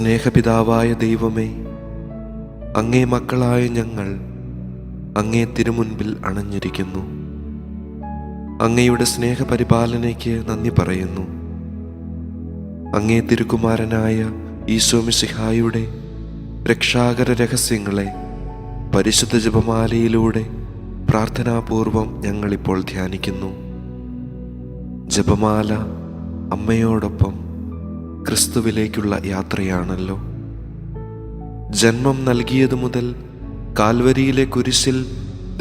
സ്നേഹപിതാവായ ദൈവമേ, അങ്ങേ മക്കളായ ഞങ്ങൾ അങ്ങേ തിരുമുൻപിൽ അണഞ്ഞിരിക്കുന്നു. അങ്ങയുടെ സ്നേഹപരിപാലനയ്ക്ക് നന്ദി പറയുന്നു. അങ്ങേ തിരുക്കുമാരനായ ഈശോ മിശിഹായുടെ രക്ഷാകര രഹസ്യങ്ങളെ പരിശുദ്ധ ജപമാലയിലൂടെ പ്രാർത്ഥനാപൂർവം ഞങ്ങളിപ്പോൾ ധ്യാനിക്കുന്നു. ജപമാല അമ്മയോടൊപ്പം ക്രിസ്തുവിലേക്കുള്ള യാത്രയാണല്ലോ. ജന്മം നൽകിയതു മുതൽ കാൽവരിയിലെ കുരിശിൽ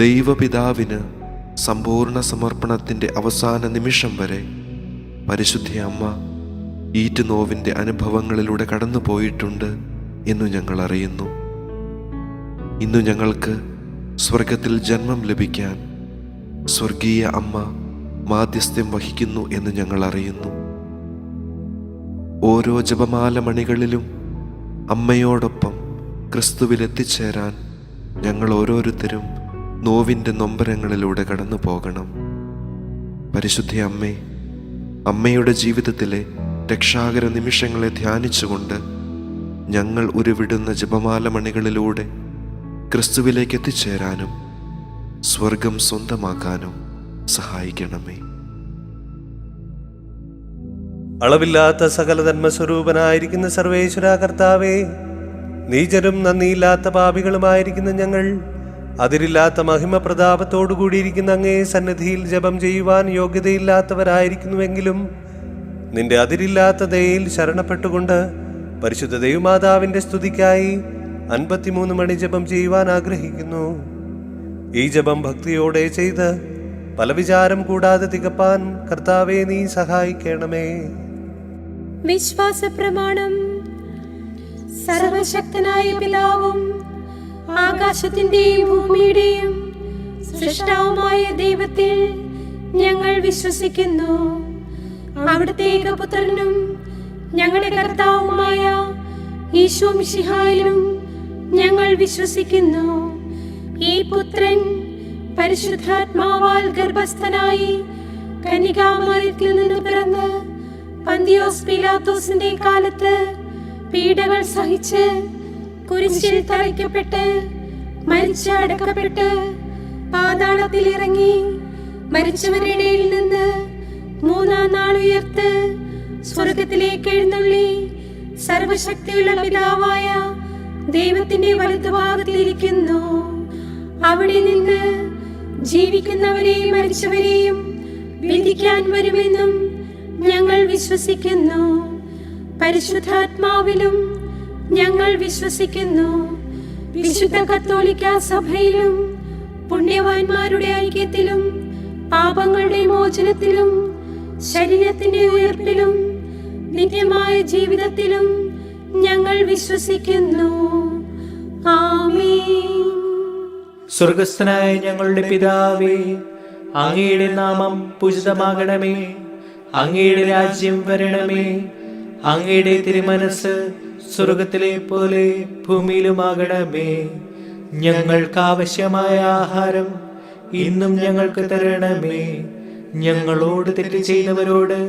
ദൈവപിതാവിന് സമ്പൂർണ്ണ സമർപ്പണത്തിൻ്റെ അവസാന നിമിഷം വരെ പരിശുദ്ധ അമ്മ ഈറ്റുനോവിൻ്റെ അനുഭവങ്ങളിലൂടെ കടന്നു പോയിട്ടുണ്ട് എന്നു ഞങ്ങൾ അറിയുന്നു. ഇന്നു ഞങ്ങൾക്ക് സ്വർഗത്തിൽ ജന്മം ലഭിക്കാൻ സ്വർഗീയ അമ്മ മാധ്യസ്ഥ്യം വഹിക്കുന്നു എന്ന് ഞങ്ങൾ അറിയുന്നു. ഓരോ ജപമാല മണികളിലും അമ്മയോടൊപ്പം ക്രിസ്തുവിൽ എത്തിച്ചേരാൻ ഞങ്ങൾ ഓരോരുത്തരും നോവിൻ്റെ നൊമ്പരങ്ങളിലൂടെ കടന്നു പോകണം. പരിശുദ്ധ അമ്മേ, അമ്മയുടെ ജീവിതത്തിലെ രക്ഷാകര നിമിഷങ്ങളെ ധ്യാനിച്ചുകൊണ്ട് ഞങ്ങൾ ഉരുവിടുന്ന ജപമാല മണികളിലൂടെ ക്രിസ്തുവിലേക്ക് എത്തിച്ചേരാനും സ്വർഗം സ്വന്തമാക്കാനും സഹായിക്കണമേ. അളവില്ലാത്ത സകല ധർമ്മസ്വരൂപനായിരിക്കുന്ന സർവേശ്വര കർത്താവേ, നീചരും നന്ദിയില്ലാത്ത പാപികളുമായിരിക്കുന്ന ഞങ്ങൾ അതിരില്ലാത്ത മഹിമ പ്രതാപത്തോടു കൂടിയിരിക്കുന്ന അങ്ങേ സന്നിധിയിൽ ജപം ചെയ്യുവാൻ യോഗ്യതയില്ലാത്തവരായിരിക്കുന്നുവെങ്കിലും നിന്റെ അതിരില്ലാത്ത ദയയിൽ ശരണപ്പെട്ടുകൊണ്ട് പരിശുദ്ധ ദൈവമാതാവിൻ്റെ സ്തുതിക്കായി 53 മണി ജപം ചെയ്യുവാൻ ആഗ്രഹിക്കുന്നു. ഈ ജപം ഭക്തിയോടെ ചെയ്ത് പല വിചാരം കൂടാതെ തികപ്പാൻ കർത്താവേ നീ സഹായിക്കണമേ. വിശ്വാസ പ്രമാണം. സർവശക്തനായ പിതാവും ആകാശത്തിന്റെയും ഭൂമിയുടെയും സൃഷ്ടാവുമായ ദൈവത്തിൽ ഞങ്ങൾ വിശ്വസിക്കുന്നു. അവിടുത്തെ ഏകപുത്രനും ഞങ്ങളുടെ കർത്താവുമായ ഈശോ മിശിഹായിലും ഞങ്ങൾ വിശ്വസിക്കുന്നു. ഈ പുത്രൻ പരിശുദ്ധാത്മാവാൽ ഗർഭസ്ഥനായി കന്യകാമറിയത്തിൽ നിന്ന് പിറന്ന് പന്തിയോസ് പീലാത്തോസിന്റെ കാലത്ത് പീഡകൾ സഹിച്ച് കുരിശിൽ തറയ്ക്കപ്പെട്ട് മരിച്ച് അടക്കപ്പെട്ട് പാതാളത്തിൽ ഇറങ്ങി മരിച്ചവരുടെ ഇടയിൽ നിന്ന് 3-ാം നാൾ ഉയർത്ത് സ്വർഗത്തിലേക്ക് എഴുന്നള്ളി സർവശക്തിയുള്ള പിതാവായ ദൈവത്തിന്റെ വലതുഭാഗത്തിലിരിക്കുന്നു. അവിടെ നിന്ന് ജീവിക്കുന്നവരെയും മരിച്ചവരെയും വിധിക്കാൻ വരുമെന്നും ഞങ്ങൾ വിശ്വസിക്കുന്നു. പരിശുദ്ധാത്മാവിലും ഞങ്ങൾ വിശ്വസിക്കുന്നു. വിശുദ്ധ കത്തോലിക്ക സഭയിലും പുണ്യവാന്മാരുടെ ഐക്യത്തിലും പാപങ്ങളുടെ മോചനത്തിലും ശരീരത്തിന്റെ ഉയർപ്പിലും നിത്യമായ ജീവിതത്തിലും ഞങ്ങൾ വിശ്വസിക്കുന്നു. ആമേൻ. സ്വർഗസ്ഥനായ ഞങ്ങളുടെ പിതാവേ, അങ്ങയുടെ നാമം പൂജിതമാകണമേ. അങ്ങയുടെ രാജ്യം വരണമേ. അങ്ങയുടെ തിരുമനസ് സ്വർഗത്തിലെ പോലെ ഭൂമിയിലുമാകണമേ. ഞങ്ങൾക്ക് ആവശ്യമായ ആഹാരം ഇന്നും ഞങ്ങൾക്ക് തരണമേ. ഞങ്ങളോട് തെറ്റ് ചെയ്യുന്നവരോട്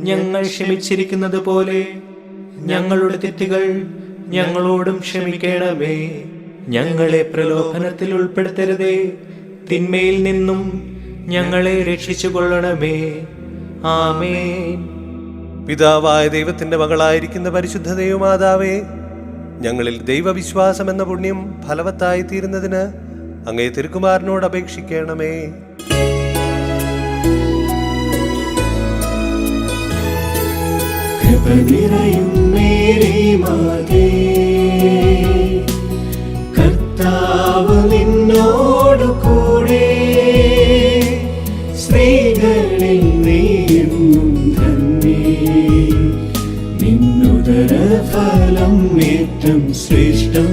ഞങ്ങൾ ക്ഷമിച്ചിരിക്കുന്നത് പോലെ ഞങ്ങളുടെ തെറ്റുകൾ ഞങ്ങളോടും ക്ഷമിക്കണമേ. ഞങ്ങളെ പ്രലോഭനത്തിൽ ഉൾപ്പെടുത്തരുതേ, തിന്മയിൽ നിന്നും ഞങ്ങളെ രക്ഷിച്ചു കൊള്ളണമേ. ആമേൻ. പിതാവായ ദൈവത്തിന്റെ മകളായിരിക്കുന്ന പരിശുദ്ധ ദൈവമാതാവേ, ഞങ്ങളിൽ ദൈവവിശ്വാസം എന്ന പുണ്യം ഫലവത്തായി തീരുന്നതിന് അങ്ങേ തിരുക്കുമാരനോട് അപേക്ഷിക്കണമേ. കർത്താവ് നിന്നോടു കൂടെ, സ്ത്രീകളിൽ നീയും ധന്യേ. നിന്നുദര ഫലം ഏറ്റം ശ്രേഷ്ഠം.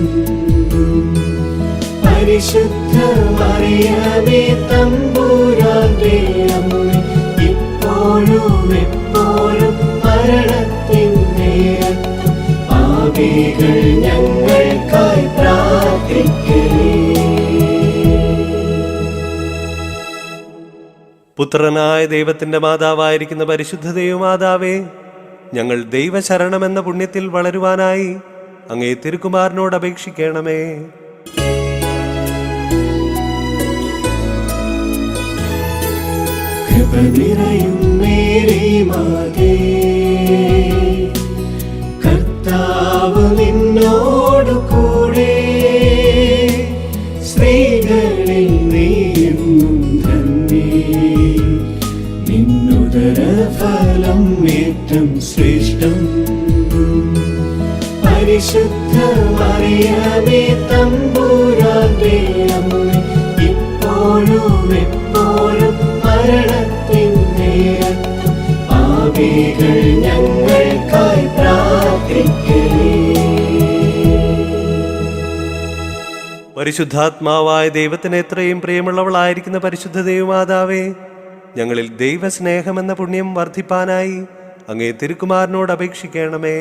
പരിശുദ്ധ മറിയമേ തമ്പുരാന്റെ അമ്മേ, ഇപ്പോഴും എപ്പോഴും മരണത്തിൻ നേരത്തും പാപികൾ ഞങ്ങൾക്കായി പ്രാർത്ഥിക്കണേ. പുത്രനായ ദൈവത്തിന്റെ മാതാവായിരിക്കുന്ന പരിശുദ്ധ ദൈവമാതാവേ, ഞങ്ങൾ ദൈവശരണമെന്ന പുണ്യത്തിൽ വളരുവാനായി അങ്ങേ തിരുക്കുമാരനോട് അപേക്ഷിക്കണമേ. കൃപ നിറയും മേരി മാതേ, കർത്താവ് നിന്നോടു കൂടെ, സ്ത്രീകളിൽ നീയെന്നും ധന്യേ, നിന്നുദര ഫലം ഏറ്റം ശ്രേഷ്ഠം. പരിശുദ്ധ മറിയമേ തമ്പുരാന്റെ അമ്മേ, ഇപ്പോഴും എപ്പോഴും മരണത്തിൻ നേരത്തും പാപികൾ ഞങ്ങൾക്കായി പ്രാർത്ഥിക്കണേ. പരിശുദ്ധാത്മാവായ ദൈവത്തിന് എത്രയും പ്രിയമുള്ളവളായിരിക്കുന്ന പരിശുദ്ധ ദൈവമാതാവേ, ഞങ്ങളിൽ ദൈവസ്നേഹമെന്ന പുണ്യം വർദ്ധിപ്പാനായി അങ്ങേ തിരുക്കുമാരനോട് അപേക്ഷിക്കണമേ.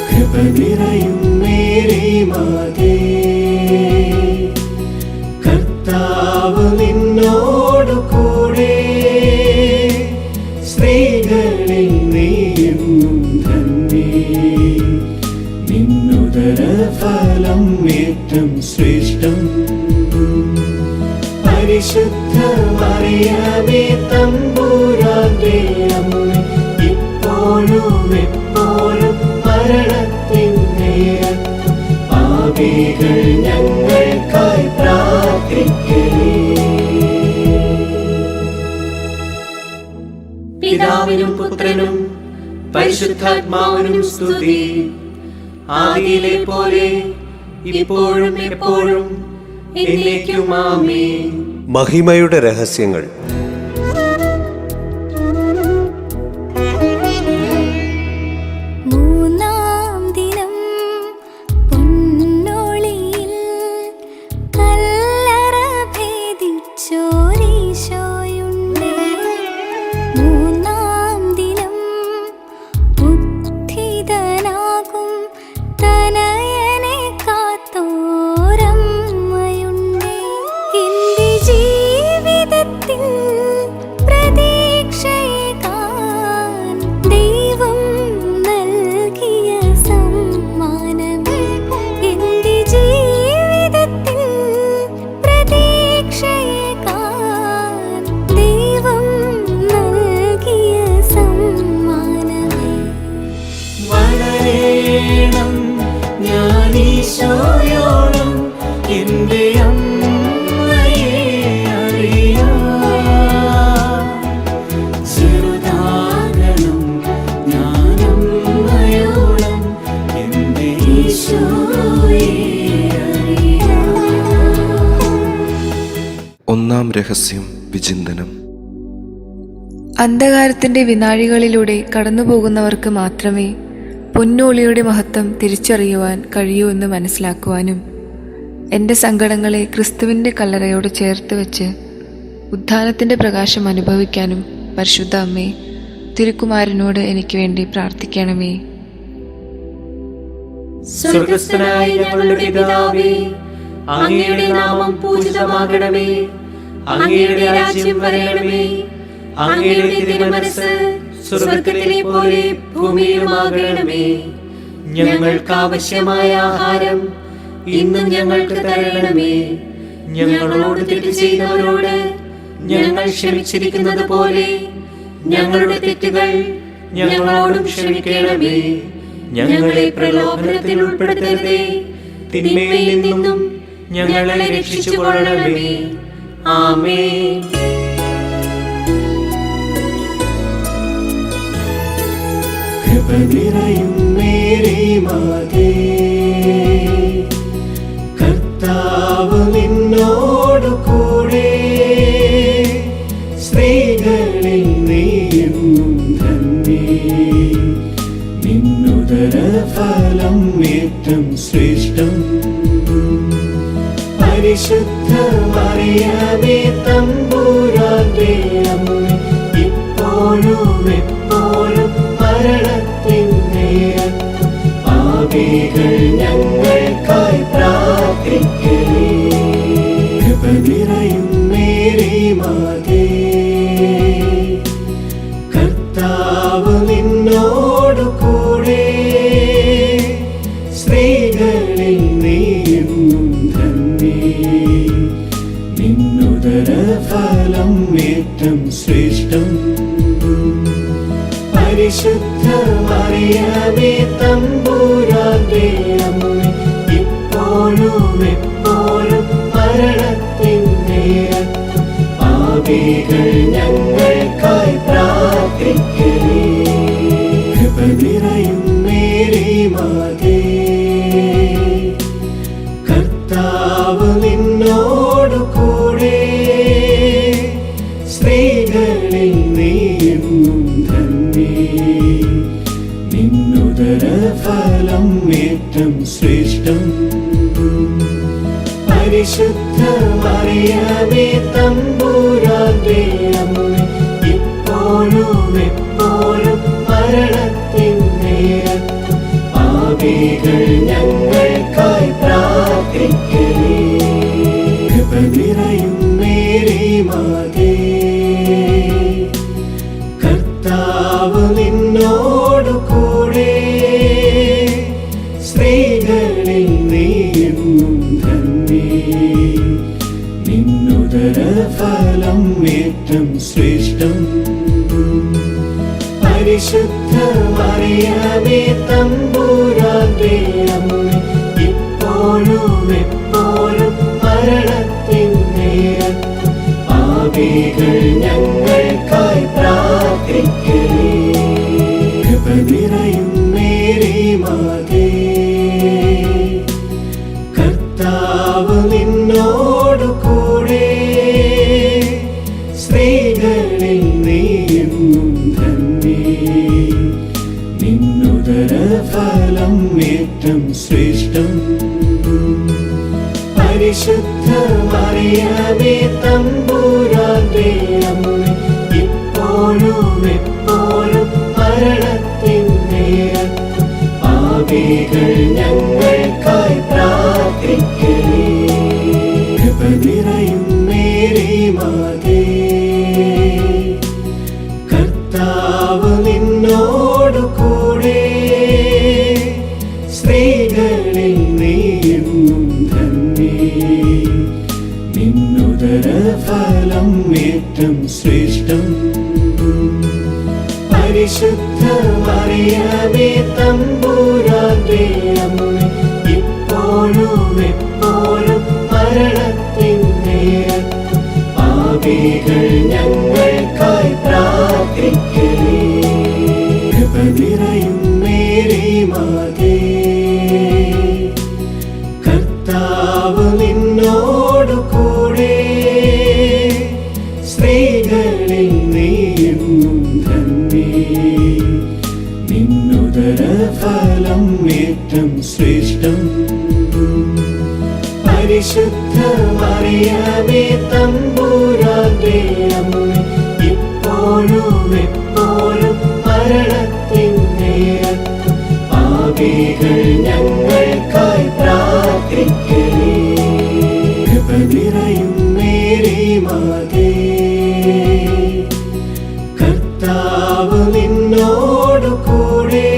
കൃപ നിറയും മേരി മാതേ, കർത്താവ് നിന്നോടു കൂടെ, സ്ത്രീകളിൽ നീയെന്നും ധന്യേ, നിന്നുദര ഫലം ഏറ്റം ശ്രേഷ്ഠം. പരിശുദ്ധ മറിയമേ തമ്പുരാന്റെ അമ്മേ, ഇപ്പോഴും എപ്പോഴും മരണത്തിൻ നേരത്തും പാപികൾ ഞങ്ങൾക്കായി പ്രാർത്ഥിക്കണേ. പിതാവിനും പുത്രനും പരിശുദ്ധാത്മാവിനും സ്തുതി. ആദിയിലെ പോലെ ഇപ്പോഴും എപ്പോഴും എന്നേക്കും ആമേൻ. മഹിമയുടെ രഹസ്യങ്ങൾ. ഞാനീശോയോളം എൻ്റെ അമ്മയെ അറിയാം, ചെറുതാകണം ഞാനമ്മയോളം എൻ്റെ ഈശോയെ അറിയാം. ഒന്നാം രഹസ്യം വിചിന്തനം. അന്ധകാരത്തിന്റെ വിനാഴികളിലൂടെ കടന്നുപോകുന്നവർക്ക് മാത്രമേ പൊന്നോളിയുടെ മഹത്വം തിരിച്ചറിയുവാൻ കഴിയൂ എന്ന് മനസ്സിലാക്കുവാനും എൻ്റെ സങ്കടങ്ങളെ ക്രിസ്തുവിൻ്റെ കല്ലറയോട് ചേർത്ത് വെച്ച് ഉദ്ധാനത്തിൻ്റെ പ്രകാശം അനുഭവിക്കാനും പരിശുദ്ധ അമ്മേ, തിരുക്കുമാരനോട് എനിക്ക് വേണ്ടി പ്രാർത്ഥിക്കണമേ. സ്വർഗ്ഗസ്ഥനായ ഞങ്ങളുടെ പിതാവേ, അങ്ങയുടെ നാമം പൂജിതമാകണമേ. അങ്ങയുടെ രാജ്യം വരണമേ. അങ്ങയുടെ തിരുമനസ്സ് സ്വർഗ്ഗത്തിലെ പോലെ ഭൂമിയിലുമാകണമേ. ഞങ്ങൾക്ക് ആവശ്യമായ ആഹാരം ഇന്നും ഞങ്ങൾക്ക് തരണമേ. ഞങ്ങളോട് തെറ്റ് ചെയ്തവരോട് ഞങ്ങൾ ക്ഷമിച്ചിരിക്കുന്നത് പോലെ ഞങ്ങളുടെ തെറ്റുകൾ ഞങ്ങളോടും ക്ഷമിക്കണമേ. ഞങ്ങളെ പ്രലോഭനത്തിൽ ഉൾപ്പെടുത്തരുതേ, തിന്മയിൽ നിന്നും ഞങ്ങളെ രക്ഷിച്ചുകൊള്ളണമേ. ആമേൻ. കൃപ നിറയും മേരി മാതേ, കർത്താവ് നിന്നോടു കൂടെ, സ്ത്രീകളിൽ നീയെന്നും ധന്യേ, നിന്നുദര ഫലം ഏറ്റം ശ്രേഷ്ഠം. പരിശുദ്ധ മറിയമേ തമ്പുരാന്റെ അമ്മേ, ഇപ്പോഴും എപ്പോഴും മരണത്തിൻ നേരത്തും പാപികൾ ഞങ്ങൾക്കായി പ്രാർത്ഥിക്കണേ. കൃപ നിറയും മേരി മാതേ, കർത്താവ് കർത്താവ് നിന്നോടു കൂടെ, സ്ത്രീകളിൽ നീയെന്നും ധന്യേ. നിന്നുദരഫലം ഏറ്റം ശ്രേഷ്ഠം. പരിശുദ്ധ മറിയമേ തമ്പുരാന്റെ അമ്മേ, ഇപ്പോഴും എപ്പോഴും മരണത്തിൻ നേരത്തും പാപികൾ ഞങ്ങൾക്കായി പ്രാർത്ഥിക്കണേ. കൃപ നിറയും മേരി മാതേ, കർത്താവ് നിന്നോടു കൂടെ, സ്ത്രീകളിൽ നീയെന്നും ധന്യേ. നിന്നുദരഫലം ഏറ്റം ശ്രേഷ്ഠം. പരിശുദ്ധ മറിയമേ തമ്പുരാന്റെ അമ്മേ, ഇപ്പോഴും എപ്പോഴും മരണത്തിൻ നേരത്തും പാപികൾ ഞങ്ങൾക്കായി പ്രാർത്ഥിക്കണേ. കൃപ നിറയും മേരി മാതേ, കർത്താവ് നിന്നോടു കൂടെ, സ്ത്രീകളിൽ നീയെന്നും ധന്യേ. നിന്നുദരഫലം ഏറ്റം ശ്രേഷ്ഠം. പരിശുദ്ധ മറിയമേ തമ്പുരാന്റെ അമ്മേ, ഇപ്പോഴും എപ്പോഴും മരണത്തിൻ നേരത്തും പാപികൾ ഞങ്ങൾക്കായി പ്രാർത്ഥിക്കണേ. കൃപ നിറയും മേരി മാതേ, കർത്താവ് നിന്നോടു കൂടെ, സ്ത്രീകളിൽ നീയെന്നും ധന്യേ. നിന്നുദരഫലം ഏറ്റം ശ്രേഷ്ഠം. പരിശുദ്ധ മറിയമേ തമ്പുരാന്റെ അമ്മേ, ഇപ്പോഴും എപ്പോഴും മരണത്തിൻ നേരത്തും പാപികൾ ഞങ്ങൾക്കായി പ്രാർത്ഥിക്കണേ. കൃപ നിറയും മേരി മാതേ, കർത്താവ് നിന്നോടു കൂടെ, സ്ത്രീകളിൽ നീയെന്നും ധന്യേ. നിന്നുദരഫലം ഏറ്റം ശ്രേഷ്ഠം. പരിശുദ്ധ മറിയമേ തമ്പുരാന്റെ അമ്മേ, ഇപ്പോഴും എപ്പോഴും മരണത്തിൻ നേരത്തും പാപികൾ ഞങ്ങൾക്കായി പ്രാർത്ഥിക്കണേ. കൃപ നിറയും മേരി മാതേ, കർത്താവ് നിന്നോടു കൂടെ, സ്ത്രീകളിൽ നീയെന്നും ധന്യേ. നിന്നുദരഫലം ഏറ്റം ശ്രേഷ്ഠം. പരിശുദ്ധ മറിയമേ തമ്പുരാന്റെ അമ്മേ, ഇപ്പോഴും എപ്പോഴും മരണത്തിൻ നേരത്തും പാപികൾ ഞങ്ങൾക്കായി പ്രാർത്ഥിക്കണേ. കൃപ നിറയും മേരി മാതേ, കർത്താവ് നിന്നോടു കൂടെ,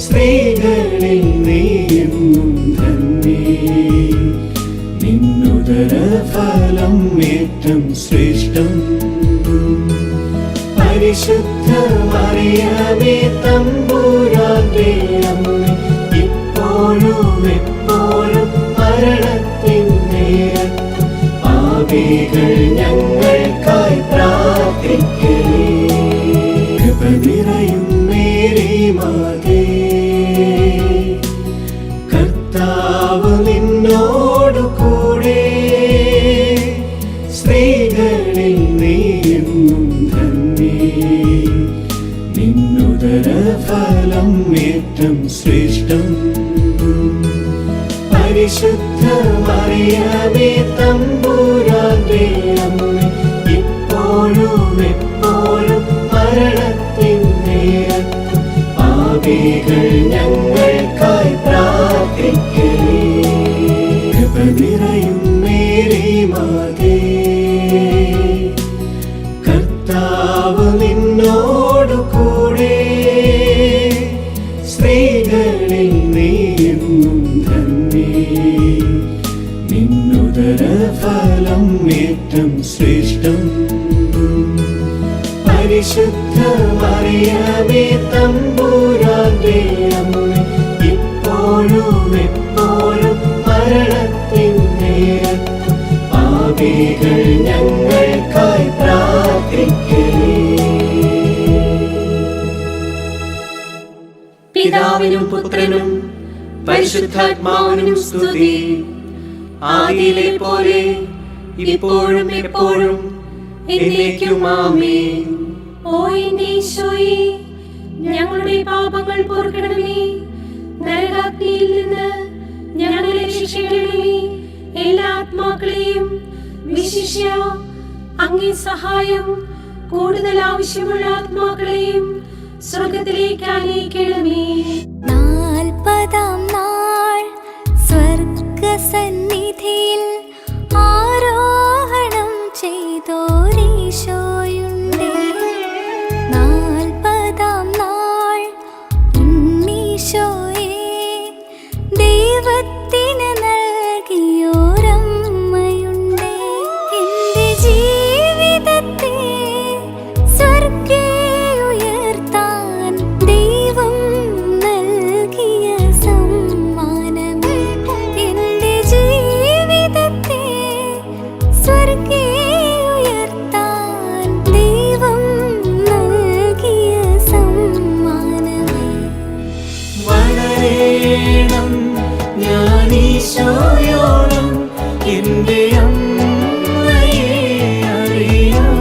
സ്ത്രീകളിൽ നീയെന്നും ധന്യേ. നിന്നുദരഫലം ഏറ്റം ശ്രേഷ്ഠം. പരിശുദ്ധ മറിയമേ തമ്പുരാന്റെ അമ്മേ, ഇപ്പോഴും എപ്പോഴും മരണത്തിൻ നേരത്തും പാപികൾ ഞങ്ങൾക്കായി പ്രാർത്ഥിക്കണേ. കൃപ നിറയും മേരി മാതേ, കർത്താവ് നിന്നോടു കൂടെ, സ്ത്രീകളിൽ നീയെന്നും ധന്യേ. നിന്നുദരഫലം ഏറ്റം ശ്രേഷ്ഠം. പരിശുദ്ധ മറിയമേ തമ്പുരാന്റെ അമ്മേ, ഇപ്പോഴും എപ്പോഴും മരണത്തിൻ നേരത്തും പാപികൾ ഞങ്ങൾക്കായി പ്രാർത്ഥിക്കണേ. കൃപ നിറയും മേരി മാതേ, കർത്താവ് നിന്നോട് പരിശുദ്ധ മറിയമേ തമ്പുരാന്റെ അമ്മേ, ഇപ്പോഴും എപ്പോഴും മരണത്തിൻ നേരത്തും പാപികൾ ഞങ്ങൾക്കായി പ്രാർത്ഥിക്കണേ. പിതാവിനും പുത്രനും പരിശുദ്ധാത്മാവിനും സ്തുതി. ആദിയിലെ പോലെ ഇപ്പോഴും എപ്പോഴും എന്നേക്കും ആമേൻ. ഓ എന്റെ ഈശോയേ, ഞങ്ങളുടെ പാപങ്ങൾ പൊറുക്കണമേ, നരകാഗ്നിയിൽ നിന്ന് ഞങ്ങളെ രക്ഷിക്കണമേ. എല്ലാ ആത്മാക്കളെയും വിശിഷ്യ അങ്ങേ സഹായം കൂടുതൽ ആവശ്യമുള്ള ആത്മാക്കളെയും സ്വർഗത്തിലേക്ക് ആനയിക്കണമേ. 40-ാം നാൾ സ്വർഗസന്നിധിയിൽ ആരോഹണം ചെയ്തോരീശോയുണ്ടേ. 40-ാം നാൾ ഉണ്ണീശോയെ ദൈവത്തിന് നൽകിയോരമ്മയുണ്ടേ. എന്റെ ജീവിതത്തെ സ്വർഗേ ഉയർത്താൻ ദൈവം നൽകിയ സമ്മാനമേ. എന്റെ ജീവിതത്തെ സ്വർഗേ ഉയർത്താൻ ദൈവം നൽകിയ സമ്മാനമേ. വളരേണം ഞാനീശോയോളം എന്റെ അമ്മയെ അറിയാം.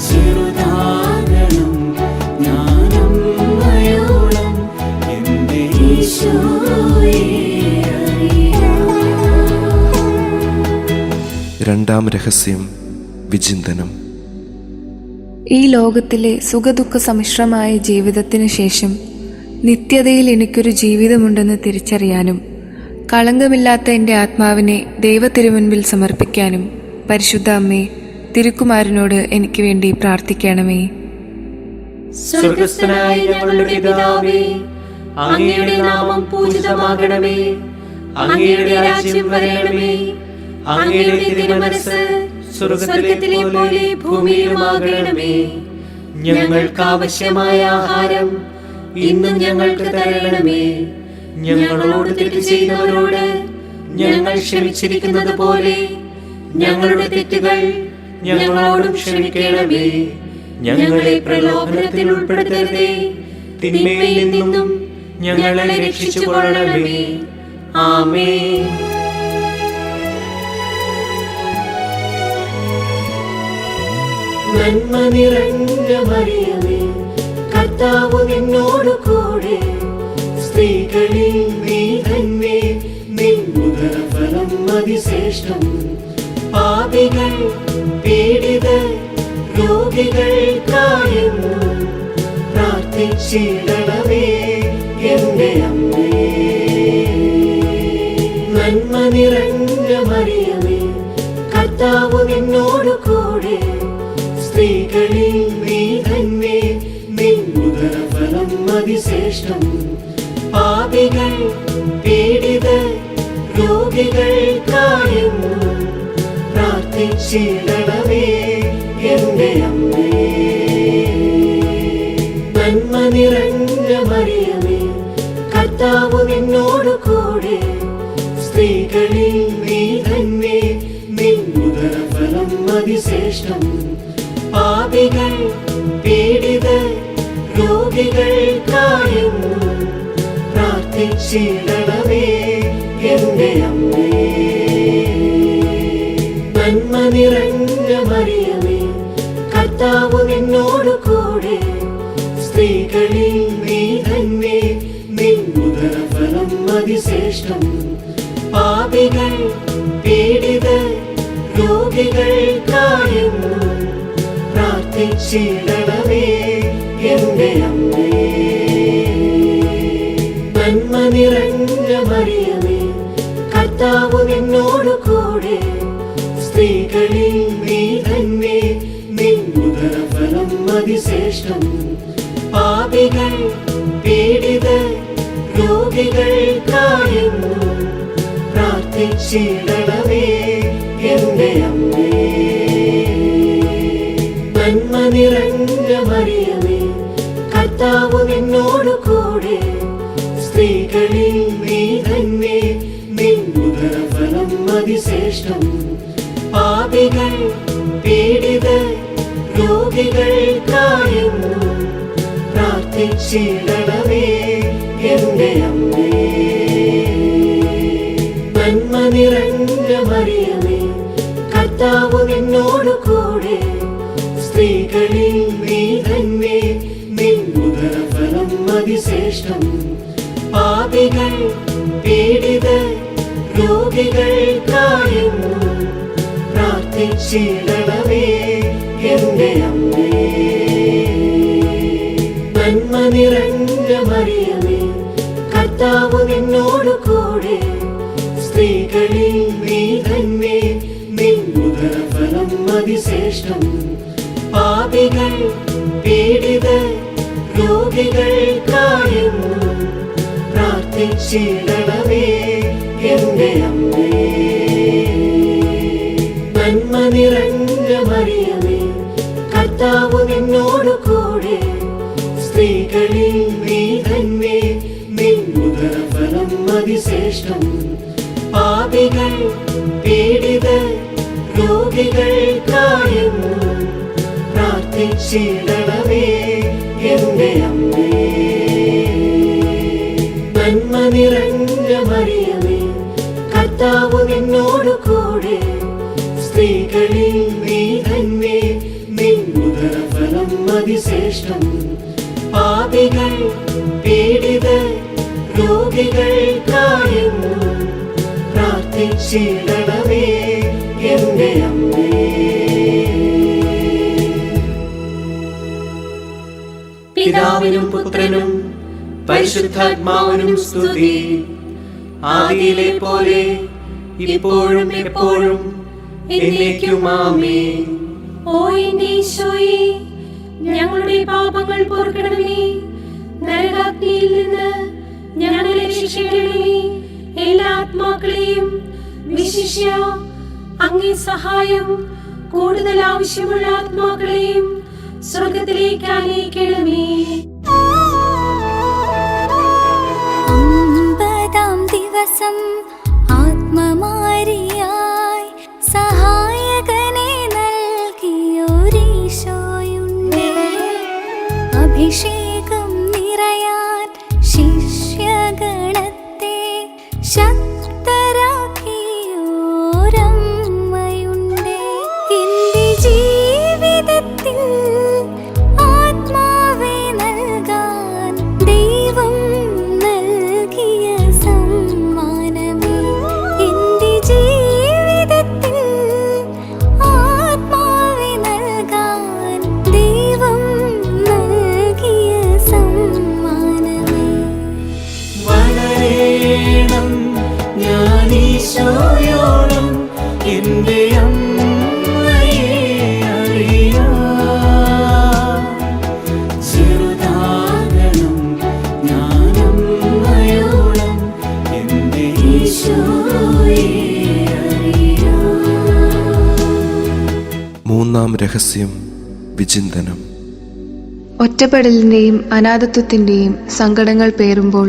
ചെറുതാകണം ഞാനമ്മയോളം എന്റെ ഈശോയെ അറിയാം. രണ്ടാം രഹസ്യം വിചിന്തനം. ഈ ലോകത്തിലെ സുഖദുഃഖ സമ്മിശ്രമായ ജീവിതത്തിനു ശേഷം നിത്യതയിൽ എനിക്കൊരു ജീവിതമുണ്ടെന്ന് തിരിച്ചറിയാനും കളങ്കമില്ലാത്ത എൻ്റെ ആത്മാവിനെ ദൈവത്തിരുമുൻപിൽ സമർപ്പിക്കാനും പരിശുദ്ധ അമ്മേ, തിരുക്കുമാരനോട് എനിക്ക് വേണ്ടി പ്രാർത്ഥിക്കണമേ. സ്വർഗസ്ഥനായ ഞങ്ങളുടെ പിതാവേ, അങ്ങയുടെ നാമം പൂജിതമാകണമേ. അങ്ങയുടെ രാജ്യം വരണമേ. അങ്ങയുടെ തിരുമനസ്സ് സ്വർഗത്തിലെ പോലെ ഭൂമിയിലുമാകണമേ. ഞങ്ങൾക്ക് ആവശ്യമായ ആഹാരം ഇന്നും ഞങ്ങൾക്ക് തരണമേ. ഞങ്ങളോട് തെറ്റ് ചെയ്യുന്നവരോട് ഞങ്ങൾ ക്ഷമിച്ചിരിക്കുന്നത് പോലെ ഞങ്ങളുടെ തെറ്റുകൾ ഞങ്ങളോടും ക്ഷമിക്കണമേ. ഞങ്ങളെ പ്രലോഭനത്തിൽ ഉൾപ്പെടുത്തരുതേ, തിന്മയിൽ നിന്നും ഞങ്ങളെ രക്ഷിച്ചുകൊള്ളണമേ. ആമേൻ. നന്മ നിറഞ്ഞ മറിയമേ, കർത്താവ് നിന്നോട് കൂടെ, സ്ത്രീകളിൽ നീ തന്നെ, നിൻ ഉദരഫലം അതിശ്രേഷ്ഠം. പാപികൾ പീഡിതർ രോഗികൾക്കായെന്നും പ്രാർത്ഥിച്ചിടണമേ എന്റെ അമ്മേ. നന്മ നിറഞ്ഞ മറിയമേ, കർത്താവ് നിന്നോട് കൂടെ, സ്ത്രീകളിൽ നീ തന്നെ, നിൻ ഉദരഫലം അതിശ്രേഷ്ഠം. പാപികൾ പീഡിതർ രോഗികൾക്കായെന്നും പ്രാർത്ഥിച്ചിടണമേ എന്റെ അമ്മേ. നന്മ നിറഞ്ഞ മറിയമേ, കർത്താവ് നിന്നോട് കൂടെ, സ്ത്രീകളിൽ നീ തന്നെ, നിൻ ഉദരഫലം അതിശ്രേഷ്ഠം. പാപികൾ പീഡിതർ രോഗികൾക്കായെന്നും പ്രാർത്ഥിച്ചിടണമേ എന്റെ അമ്മേ. നന്മ നിറഞ്ഞ മറിയമേ, കർത്താവ് നിന്നോട് കൂടെ, സ്ത്രീകളിൽ നീ തന്നെ, നിൻ ഉദരഫലം അതിശ്രേഷ്ഠം. പാപികൾ പീഡിതർ രോഗികൾക്കായെന്നും പ്രാർത്ഥിച്ചിടണമേ എന്റെ അമ്മേ. നന്മ നിറഞ്ഞ മറിയമേ, കർത്താവ് നിന്നോട് കൂടെ, സ്ത്രീകളിൽ നീ തന്നെ, നിൻ ഉദരഫലം അതിശ്രേഷ്ഠം. പാപികൾ പീഡിതർ രോഗികൾക്കായെന്നും പ്രാർത്ഥിച്ചിടണമേ എന്റെ അമ്മേ. നന്മ നിറഞ്ഞ മറിയമേ, കർത്താവ് നിന്നോട് കൂടെ, സ്ത്രീകളിൽ നീ തന്നെ, നിൻ ഉദരഫലം അതിശ്രേഷ്ഠം. പാപികൾ പീഡിതർ രോഗികൾക്കായെന്നും പ്രാർത്ഥിച്ചിടണമേ എന്റെ അമ്മേ. നന്മ നിറഞ്ഞ മറിയമേ, കർത്താവ് നിന്നോട് കൂടെ, സ്ത്രീകളിൽ നീ തന്നെ, നിൻ ഉദരഫലം അതിശ്രേഷ്ഠം. പാപികൾ പീഡിതർ രോഗികൾക്കായെന്നും പ്രാർത്ഥിച്ചിടണമേ എന്റെ അമ്മേ. നന്മ നിറഞ്ഞ മറിയമേ, കർത്താവ് നിന്നോട് കൂടെ, സ്ത്രീകളിൽ നീ തന്നെ, നിൻ ഉദരഫലം അതിശ്രേഷ്ഠം. പാപികൾ പീഡിതർ രോഗികൾക്കായെന്നും പ്രാർത്ഥിച്ചിടണമേ എന്റെ അമ്മേ. നന്മ നിറഞ്ഞ മറിയമേ, കർത്താവ് നിന്നോട് കൂടെ, സ്ത്രീകളിൽ നീ തന്നെ, നിൻ ഉദരഫലം അതിശ്രേഷ്ഠം. പാപികൾ പീഡിതർ രോഗികൾക്കായെന്നും പ്രാർത്ഥിച്ചിടണമേ എന്റെ അമ്മേ. നന്മ നിറഞ്ഞ മറിയമേ, കർത്താവ് നിന്നോട് കൂടെ, സ്ത്രീകളിൽ നീ തന്നെ, നിൻ ഉദരഫലം അതിശ്രേഷ്ഠം. പാപികൾ പീഡിതർ രോഗികൾക്കായെന്നും പ്രാർത്ഥിച്ചിടണമേ എന്റെ അമ്മേ. പിതാവിനും പുത്രനും പരിശുദ്ധാത്മാവിനും സ്തുതി. ആദിയിലെ പോലെ ഇപ്പോഴും എപ്പോഴും എന്നേക്കും ആമേൻ. ഓ എന്റെ ഈശോയെ, ഞങ്ങളുടെ പാപങ്ങൾ പൊറുക്കണമേ, നരകാഗ്നിയിൽ നിന്ന് ഞങ്ങളെ രക്ഷിക്കണമേ. എല്ലാ ആത്മാക്കളെയും വിശിഷ്യ അങ്ങേ സഹായം കൂടുതൽ ആവശ്യമുള്ള ആത്മാക്കളെയും സ്വർഗത്തിലേക്ക് ആനയിക്കണമേ. 50-ാം ദിവസം ആത്മമാരിയായി സഹായകനെ നൽകിയൊരീശോയുണ്ട്. അഭിഷേകം നിറയാൻ ശിഷ്യഗണത്തെ ശക്തരാക്കിയോരമ്മയുണ്ട്. എന്റെ ജീവിതത്തിൽ ആത്മാവെ നൽകാൻ ദൈവം നൽകിയ സമ്മാനമേ. എന്റെ ജീവിതത്തിൽ ആത്മാവെ നൽകാൻ ദൈവം നൽകിയ സമ്മാനമേ. വളരേണം ഞാൻ ഈശോയോളം, എന്റെ അമ്മയെ അറിയാം. ചെറുതാകണം ഞാൻ അമ്മയോളം, എന്റെ ഈശോയെ അറിയാം. മൂന്നാം രഹസ്യം വിചിന്തനം. ഒറ്റപ്പെടലിൻ്റെയും അനാഥത്വത്തിൻ്റെയും സങ്കടങ്ങൾ പേറുമ്പോൾ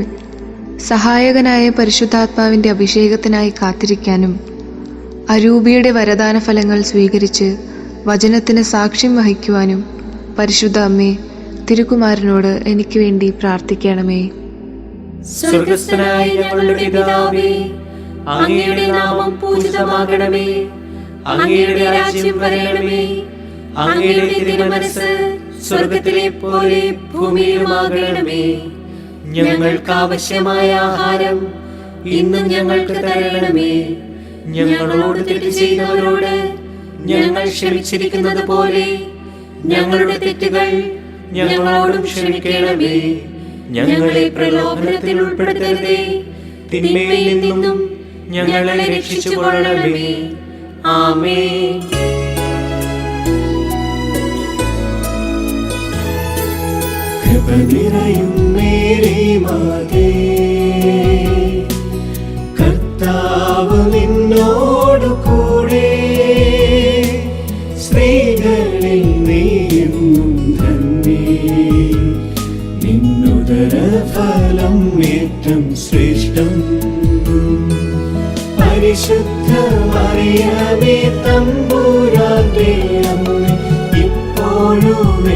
സഹായകനായ പരിശുദ്ധാത്മാവിൻ്റെ അഭിഷേകത്തിനായി കാത്തിരിക്കാനും അരൂപിയുടെ വരദാന ഫലങ്ങൾ സ്വീകരിച്ച് വചനത്തിന് സാക്ഷ്യം വഹിക്കുവാനും പരിശുദ്ധ അമ്മേ, തിരുക്കുമാരനോട് എനിക്ക് വേണ്ടി പ്രാർത്ഥിക്കണമേ. സ്വർഗസ്ഥനായ ഞങ്ങളുടെ പിതാവേ, അങ്ങയുടെ നാമം പൂജിതമാകണമേ. അങ്ങയുടെ രാജ്യം വരണമേ. അങ്ങയുടെ തിരുമനസ്സ് സ്വർഗത്തിലെ പോലെ ഭൂമിയിലുമാകണമേ. ഞങ്ങൾക്ക് ആവശ്യമായ ആഹാരം ഇന്നും ഞങ്ങൾക്ക് തരണമേ. ഞങ്ങളോട് തെറ്റ് ചെയ്തവരോട് ഞങ്ങൾ ക്ഷമിച്ചിരിക്കുന്നത് പോലെ ഞങ്ങളുടെ തെറ്റുകൾ ഞങ്ങളോടും ക്ഷമിക്കണമേ. ഞങ്ങളെ പ്രലോഭനത്തിൽ ഉൾപ്പെടുത്തരുതേ, തിന്മയിൽ നിന്നും ഞങ്ങളെ രക്ഷിച്ചുകൊള്ളണമേ. ആമേൻ. കൃപ നിറയും മേരി മാതേ, കർത്താവ് നിന്നോടു കൂടെ, സ്ത്രീകളിൽ നീ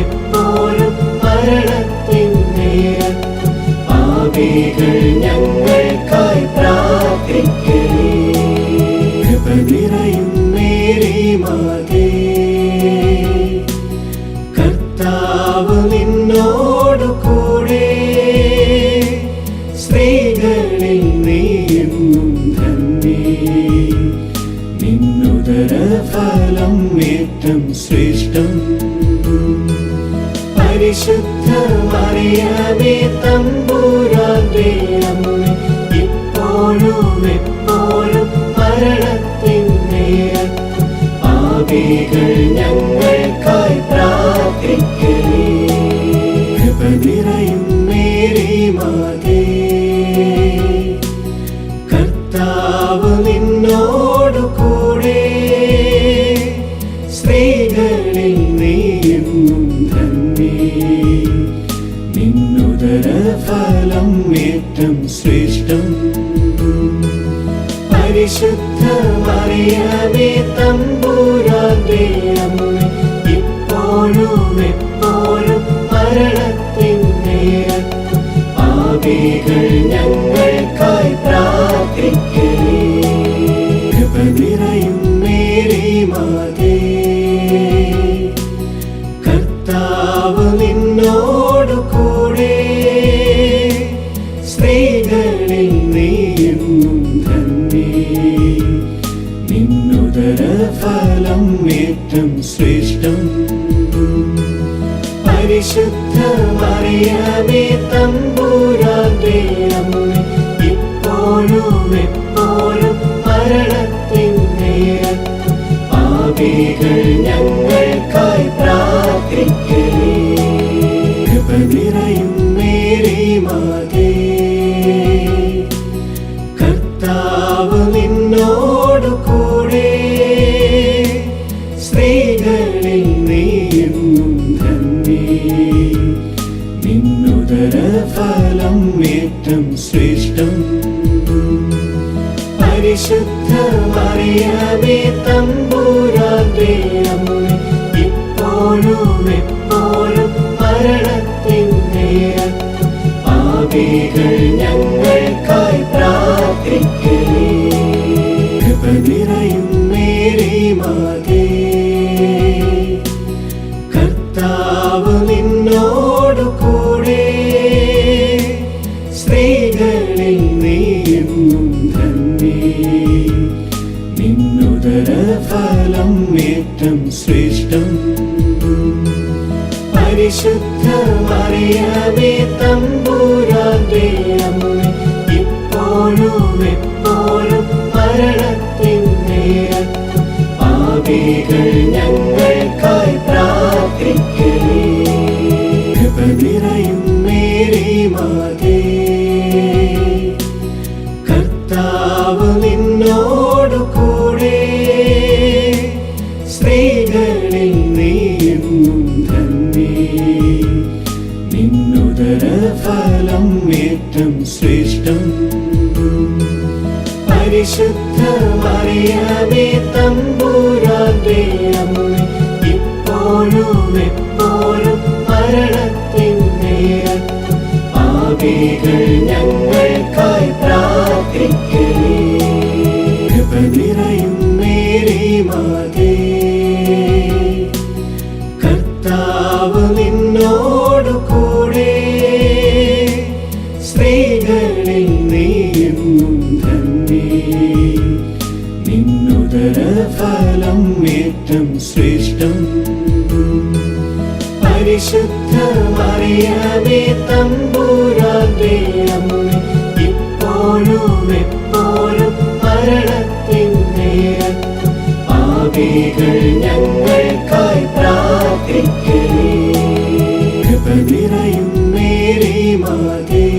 എപ്പോഴും മരണത്തിൻ നേരത്തും പാപികൾ ഞങ്ങൾക്കായി പ്രാർത്ഥിക്കണേ. കൃപ നിറയും മേരി മാതേ, കർത്താവ് നിന്നോടു കൂടെ, സ്ത്രീകളിൽ നീയെന്നും ധന്യേ. നിന്നുദരഫലം ഏറ്റം ശ്രേഷ്ഠം. പരിശുദ്ധ മറിയമേ തമ്പുരാന്റെ അമ്മേ, ഇപ്പോഴും എപ്പോഴും മരണത്തിൻ നേരത്തും പാപികൾ ഞങ്ങൾക്കായി പ്രാർത്ഥിക്കണേ. കൃപ നിറയും മേരി മാതേ, കർത്താവ് നിന്നോടു കൂടെ, സ്ത്രീകളിൽ നീയെന്നും ധന്യേ. നിന്നുദരഫലം ഏറ്റം ശ്രേഷ്ഠം. പരിശുദ്ധ മറിയമേ തമ്പുരാന്റെ അമ്മേ, ഇപ്പോഴും എപ്പോഴും മരണത്തിൻ നേരത്തും പാപികൾ ഞങ്ങൾക്കായി പ്രാർത്ഥിക്കണേ. കൃപ നിറയും മേരി മാതേ, കർത്താവ് നിന്നോടു കൂടെ, സ്ത്രീകളിൽ നീയെന്നും ധന്യേ. നിന്നുദരഫലം ഏറ്റം ശ്രേഷ്ഠം. പരിശുദ്ധ മറിയമേ തമ്പുരാന്റെ അമ്മേ, ഇപ്പോഴും എപ്പോഴും മരണത്തിൻ നേരത്തും പാപികൾ ഞങ്ങൾക്കായി പ്രാർത്ഥിക്കണേ. കൃപ നിറയും മേരി മാതേ, കർത്താവ് നിന്നോടു കൂടെ, സ്ത്രീകളിൽ നീയെന്നും ധന്യേ. നിന്നുദരഫലം ഏറ്റം ശ്രേഷ്ഠം. പരിശുദ്ധ മറിയമേ തമ്പുരാന്റെ അമ്മേ, ഇപ്പോഴും എപ്പോഴും മരണത്തിൻ നേരത്തും പാപികൾ ഞങ്ങൾക്കായി പ്രാർത്ഥിക്കണേ. കൃപ നിറയും മേരി മാതേ, കർത്താവ് നിന്നോടു കൂടെ, സ്ത്രീകളിൽ നീയെന്നും ധന്യേ. നിന്നുദരഫലം ഏറ്റം ശ്രേഷ്ഠം. പരിശുദ്ധ മറിയമേ തമ്പുരാന്റെ അമ്മേ, ഇപ്പോഴും എപ്പോഴും മരണത്തിൻ നേരത്തും പാപികൾ ഞങ്ങൾക്കായി പ്രാർത്ഥിക്കണേ. കൃപ നിറയും മേരി മാതേ, കർത്താവ് നിന്നോടു കൂടെ, സ്ത്രീകളിൽ നീയെന്നും ധന്യേ. നിന്നുദരഫലം ഏറ്റം ശ്രേഷ്ഠം. പരിശുദ്ധ മറിയമേ തമ്പുരാന്റെ അമ്മേ, ഇപ്പോഴും എപ്പോഴും മരണത്തിൻ നേരത്തും പാപികൾ ഞങ്ങൾക്കായി പ്രാർത്ഥിക്കണേ. കൃപ നിറയും മേരി മാതേ, കർത്താവ് നിന്നോടു കൂടെ, സ്ത്രീകളിൽ നീയെന്നും ധന്യേ. നിന്നുദരഫലം ഏറ്റം ശ്രേഷ്ഠം. പരിശുദ്ധ മറിയമേ തമ്പുരാന്റെ അമ്മേ, ഇപ്പോഴും എപ്പോഴും മരണത്തിൻ നേരത്തും പാപികൾ ഞങ്ങൾക്കായി പ്രാർത്ഥിക്കണേ. കൃപ നിറയും മേരി മാതേ,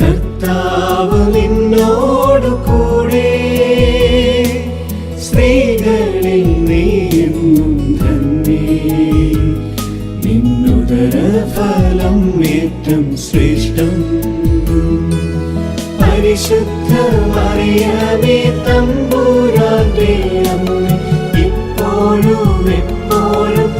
കർത്താവ് നിന്നോടു കൂടെ, സ്ത്രീകളിൽ നീയെന്നും ധന്യേ. നിന്നുദരഫലം ഏറ്റം ശ്രേഷ്ഠം. പരിശുദ്ധ മറിയമേ തമ്പുരാന്റെ അമ്മേ, ഇപ്പോഴും എപ്പോഴും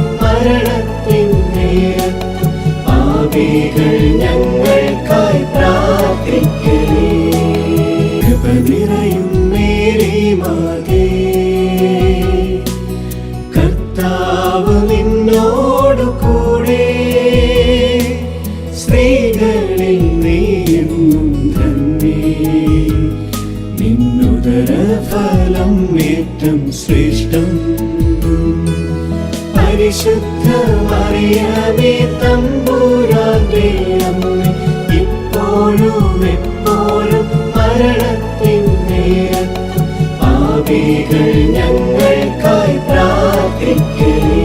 പരിശുദ്ധ മറിയമേ തമ്പുരാന്റെ അമ്മേ, ഇപ്പോഴും എപ്പോഴും മരണത്തിൻ നേരത്തും പാപികൾ ഞങ്ങൾക്കായി പ്രാർത്ഥിക്കണേ.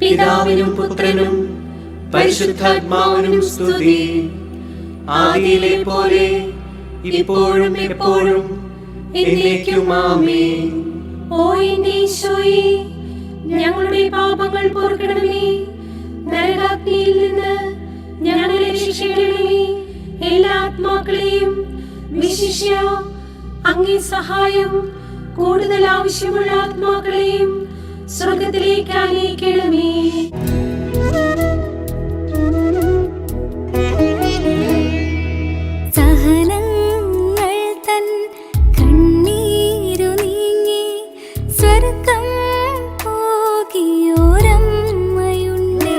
പിതാവിനും പുത്രനും പരിശുദ്ധാത്മാവിനും സ്തുതി. ആദിയിലെ പോലെ ഇപ്പോഴും എപ്പോഴും എന്നേക്കും ആമേൻ. ഓ എന്റെ ഈശോയെ, ഞങ്ങളുടെ പാപങ്ങൾ പൊറുക്കണമേ. നരകാഗ്നിയിൽ നിന്ന് ഞങ്ങളെ രക്ഷിക്കണമേ. എല്ലാ ആത്മാക്കളെയും വിശിഷ്യ അങ്ങേ സഹായം കൂടുതൽ ആവശ്യമുള്ള ആത്മാക്കളെയും സ്വർഗത്തിലേക്ക് ആനയിക്കണമേ. സഹനങ്ങൾ തൻ കണ്ണീരു നീങ്ങി സ്വർഗം പോകിയോരമ്മയുണ്ടേ.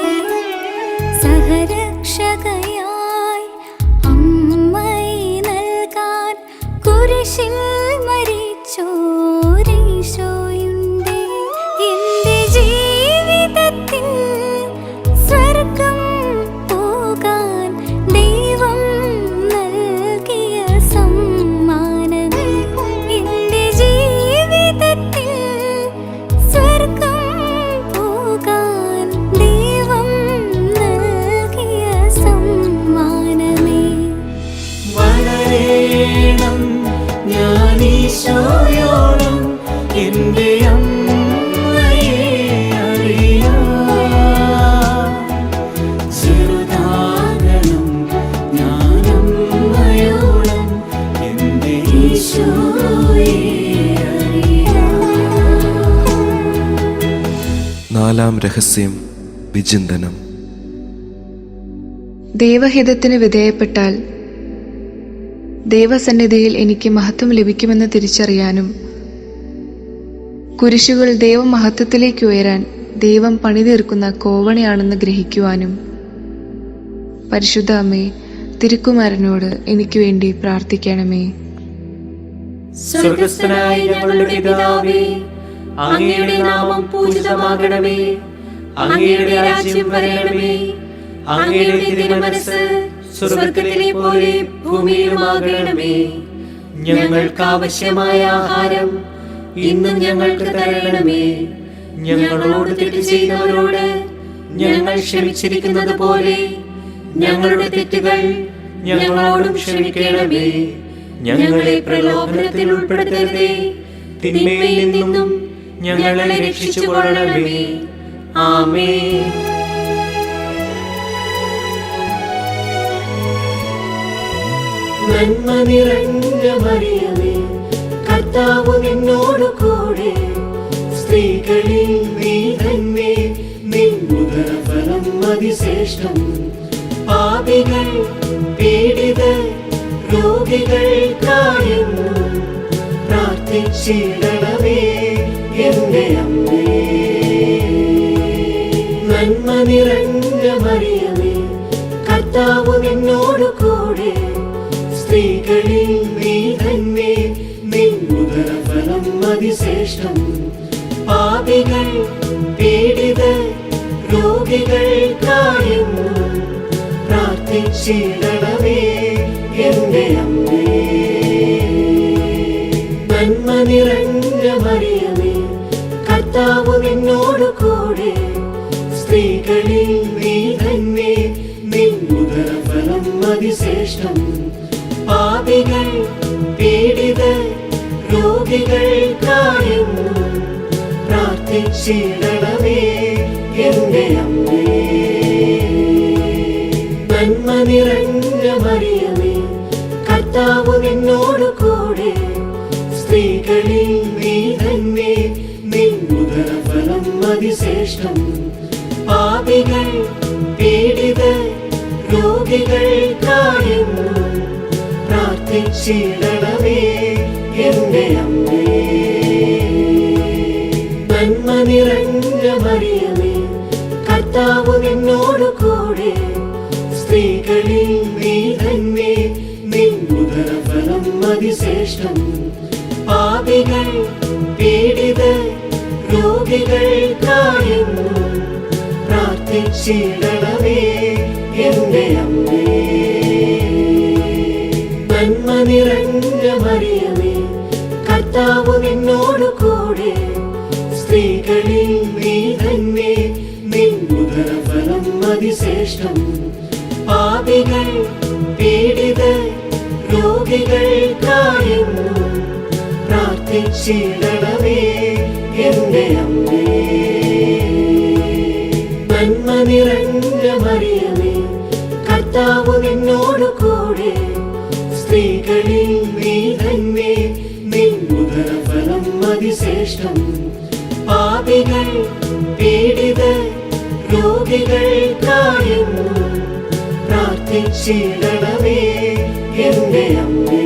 സഹരക്ഷകയായി അമ്മയെ നൽകാൻ കുരിശിൽ മരിച്ചോരീശോയുണ്ടേ. എന്റെ ജീവിതത്തിൽ സ്വർഗം പോകാൻ ദൈവം നൽകിയ സമ്മാനമേ. എന്റെ ജീവിതത്തിൽ സ്വർഗം പോകാൻ ദൈവം നൽകിയ സമ്മാനമേ. വളരേണം ഞാനീശോയോളം എന്റെ അമ്മയെ അറിയാം. ചെറുതാകണം ഞാനമ്മയോളം എന്റെ ഈശോയെ അറിയാം. നാലാം രഹസ്യം വിചിന്തനം. ദൈവഹിതത്തിന് വിധേയപ്പെട്ടാൽ ദൈവസന്നിധിയിൽ എനിക്ക് മഹത്വം ലഭിക്കുമെന്ന് തിരിച്ചറിയാനും കുരിശുകൾ ദൈവമഹത്വത്തിലേക്ക് ഉയരാൻ ദൈവം പണിതീർക്കുന്ന കോവണിയാണെന്ന് ഗ്രഹിക്കുവാനും പരിശുദ്ധ അമ്മേ, തിരുക്കുമാരനോട് എനിക്ക് വേണ്ടി പ്രാർത്ഥിക്കണമേ. സ്വർഗസ്ഥനായ ഞങ്ങളുടെ പിതാവേ, അങ്ങയുടെ നാമം പൂജിതമാകണമേ. അങ്ങയുടെ രാജ്യം വരണമേ. അങ്ങയുടെ തിരുമനസ്സ് സ്വർഗത്തിലെ പോലെ ഭൂമിയിലുമാകണമേ. ഞങ്ങൾക്ക് ആവശ്യമായ ആഹാരം ഇന്നും ഞങ്ങൾക്ക് തരണമേ. ഞങ്ങളോട് തെറ്റ് ചെയ്തവരോട് ഞങ്ങൾ ക്ഷമിച്ചിരിക്കുന്നത് പോലെ ഞങ്ങളുടെ തെറ്റുകൾ ഞങ്ങളോടും ക്ഷമിക്കണമേ. ഞങ്ങളെ പ്രലോഭനത്തിൽ ഉൾപ്പെടുത്തരുതേ, തിന്മയിൽ നിന്നും ഞങ്ങളെ രക്ഷിച്ചുകൊള്ളണമേ. ആമേൻ. നന്മ നിറഞ്ഞ മറിയമേ, കർത്താവ് നിന്നോടു കൂടെ, സ്ത്രീകളിൽ നീ തന്നെ, നിൻ ഉദരഫലം അതിശ്രേഷ്ഠം. പാപികൾ പീഡിതർ രോഗികൾക്കായെന്നും പ്രാർത്ഥിച്ചിടണമേ എന്റെ അമ്മേ. നന്മ നിറഞ്ഞ മറിയമേ, കർത്താവ് നിന്നോടു കൂടെ, സ്ത്രീകളിൽ നീ തന്നെ, നിൻ ഉദരഫലം അതിശ്രേഷ്ഠം. പാപികൾ പീഡിതർ രോഗികൾക്കായെന്നും പ്രാർത്ഥിച്ചിടണമേ എന്റെ അമ്മേ. നന്മ നിറഞ്ഞ മറിയമേ, കർത്താവ് നിന്നോടു കൂടെ, സ്ത്രീകളിൽ നീ തന്നെ, നിൻ ഉദരഫലം അതിശ്രേഷ്ഠം. പാപികൾ പീഡിതർ രോഗികൾക്കായെന്നും പ്രാർത്ഥിച്ചിടണമേ എന്റെ അമ്മേ. നന്മ നിറഞ്ഞ മറിയമേ, കർത്താവ് നിന്നോടു കൂടെ, സ്ത്രീകളിൽ നീ തന്നെ, നിൻ ഉദരഫലം അതിശ്രേഷ്ഠം. പാപികൾ പീഡിതർ രോഗികൾക്കായെന്നും പ്രാർത്ഥിച്ചിടണമേ എന്റെ അമ്മേ. നന്മ നിറഞ്ഞ മറിയമേ, കർത്താവ് നിന്നോടു കൂടെ, സ്ത്രീകളിൽ നീ തന്നെ, നിൻ ഉദരഫലം അതിശ്രേഷ്ഠം. പാപികൾ പീഡിതർ പാപികൾക്കായെന്നും പ്രാർത്ഥിച്ചിടണമേ എന്റെ അമ്മേ. നന്മ നിറഞ്ഞ മറിയമേ, കർത്താവ് നിന്നോടു കൂടെ, സ്ത്രീകളിൽ നീ തന്നെ, നിൻ ഉദരഫലം അതിശ്രേഷ്ഠം. പാപികൾ പീഡിതർ രോഗികൾക്കായെന്നും പ്രാർത്ഥിച്ചിടണമേ എന്റെ അമ്മേ. നന്മ നിറഞ്ഞ മറിയമേ, കർത്താവ് നിന്നോടു കൂടെ, സ്ത്രീകളിൽ നീ തന്നെ, നിൻ ഉദരഫലം അതിശ്രേഷ്ഠം. പാപികൾ പീഡിതർ രോഗികൾക്കായെന്നും പ്രാർത്ഥിച്ചിടണമേ എന്റെ അമ്മേ.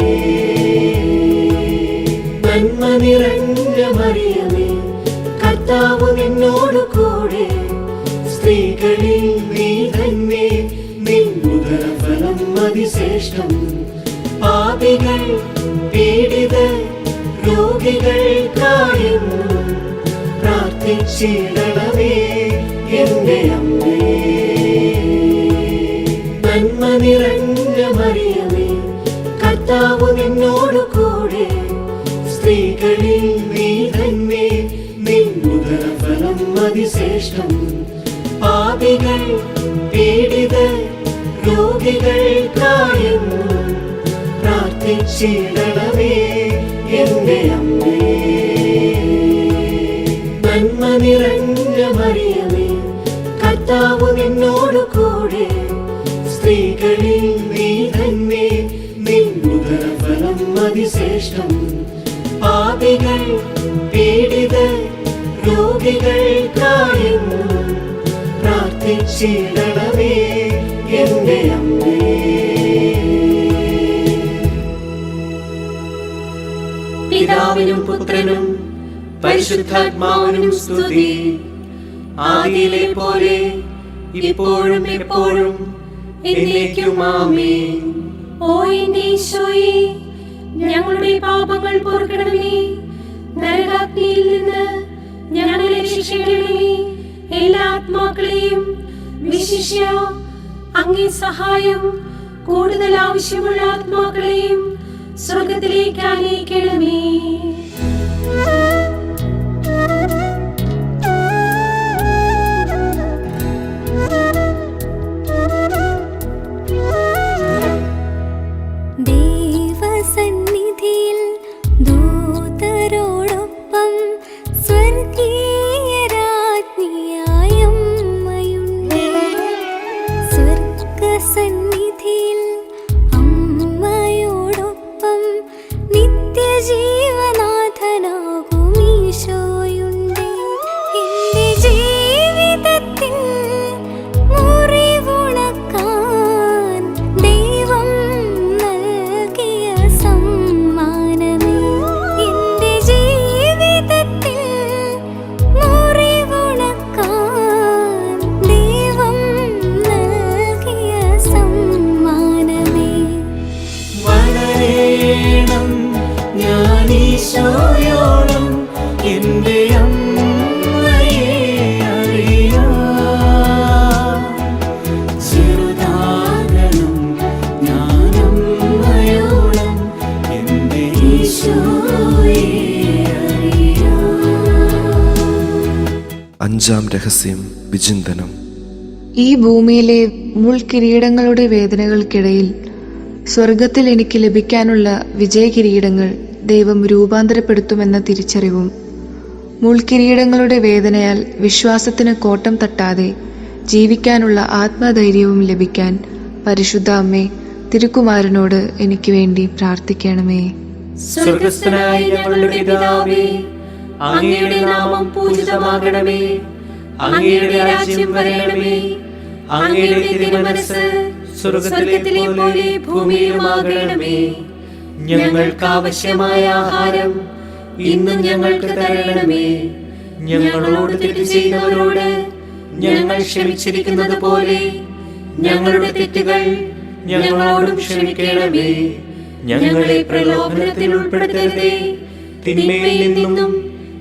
നന്മ നിറഞ്ഞ മറിയമേ, കർത്താവ് നിന്നോടു കൂടെ, സ്ത്രീകളിൽ നീ തന്നെ, നിൻ ഉദരഫലം അതിശ്രേഷ്ഠം. പാപികൾ പീഡിതർ രോഗികൾക്കായെന്നും പ്രാർത്ഥിച്ചിടണമേ എന്റെ അമ്മേ. നന്മ നിറഞ്ഞ മറിയമേ, കർത്താവ് നിന്നോടു കൂടെ, സ്ത്രീകളിൽ നീ തന്നെ, നിൻ ഉദരഫലം അതിശ്രേഷ്ഠം. പാപികൾ പീഡിതർ രോഗികൾക്കായെന്നും പ്രാർത്ഥിച്ചിടണമേ എന്റെ അമ്മേ. നന്മ നിറഞ്ഞ മറിയമേ, കർത്താവ് നിന്നോടു കൂടെ, സ്ത്രീകളിൽ നീ തന്നെ, നിൻ ഉദരഫലം അതിശ്രേഷ്ഠം. പാപികൾ പീഡിതർ രോഗികൾക്കായെന്നും പ്രാർത്ഥിച്ചിടണമേ എന്റെ അമ്മേ. പിതാവിനും പുത്രനും പരിശുദ്ധാത്മാവിനും സ്തുതി. ആദിയിലെ പോലെ ഇപ്പോഴും എപ്പോഴും എന്നേക്കും ആമേൻ. ഓ എന്റെ ഈശോയെ, ഞങ്ങളുടെ പാപങ്ങൾ പൊറുക്കണമേ. നരകാഗ്നിയിൽ നിന്ന് ഞങ്ങളെ രക്ഷിക്കണമേ. എല്ലാ ആത്മാക്കളെയും വിശിഷ്യ അങ്ങേ സഹായം കൂടുതൽ ആവശ്യമുള്ള ആത്മാക്കളെയും സ്വർഗത്തിലേക്ക് ആനയിക്കണമേ. ദൈവസന്നിധിയിൽ ദൂതരോടൊപ്പം സ്വർഗീയ രാജ്ഞിയായ അമ്മയുണ്ട്. സ്വർഗസന്നിധിയിൽ അമ്മയോടൊപ്പം നിത്യജീവനാഥനാകും ഈശോയുണ്ട്. എന്റെ ജീവിതത്തിൽ മുറിവുണക്കാൻ ദൈവം നൽകിയ സമ്മാനമേ. എന്റെ ജീവിതത്തിൽ മുറിവുണക്കാൻ ദൈവം നൽകിയ സമ്മാനമേ. വളരേണം ഞാൻ ഈശോയോളം എന്റെ അമ്മയെ അറിയാം. ചെറുതാകണം ഞാൻ അമ്മയോളം എന്റെ ഈശോയെ അറിയാം. അഞ്ചാം രഹസ്യം വിചിന്തനം. ഈ ഭൂമിയിലെ മുൾക്കിരീടങ്ങളുടെ വേദനകൾക്കിടയിൽ സ്വർഗത്തിൽ എനിക്ക് ലഭിക്കാനുള്ള വിജയകിരീടങ്ങൾ ദൈവം രൂപാന്തരപ്പെടുത്തുമെന്ന തിരിച്ചറിവും മുൾക്കിരീടങ്ങളുടെ വേദനയാൽ വിശ്വാസത്തിന് കോട്ടം തട്ടാതെ ജീവിക്കാനുള്ള ആത്മധൈര്യവും ലഭിക്കാൻ പരിശുദ്ധ അമ്മേ, തിരുക്കുമാരനോട് എനിക്ക് വേണ്ടി പ്രാർത്ഥിക്കണമേ. സ്വർഗസ്ഥനായ ഞങ്ങളുടെ പിതാവേ, അങ്ങയുടെ നാമം പൂജിതമാകണമേ. അങ്ങയുടെ രാജ്യം വരണമേ. അങ്ങയുടെ തിരുമനസ്സ് സ്വർഗത്തിലെ പോലെ ഭൂമിയിലുമാകണമേ. ഞങ്ങൾക്ക് ആവശ്യമായ ആഹാരം ഇന്നും ഞങ്ങൾക്ക് തരണമേ. ഞങ്ങളോട് തെറ്റ് ചെയ്യുന്നവരോട് ഞങ്ങൾ ക്ഷമിച്ചിരിക്കുന്നത് പോലെ ഞങ്ങളുടെ തെറ്റുകൾ ഞങ്ങളോടും ക്ഷമിക്കണമേ. ഞങ്ങളെ പ്രലോഭനത്തിൽ ഉൾപ്പെടുത്തരുതേ, തിന്മയിൽ നിന്നും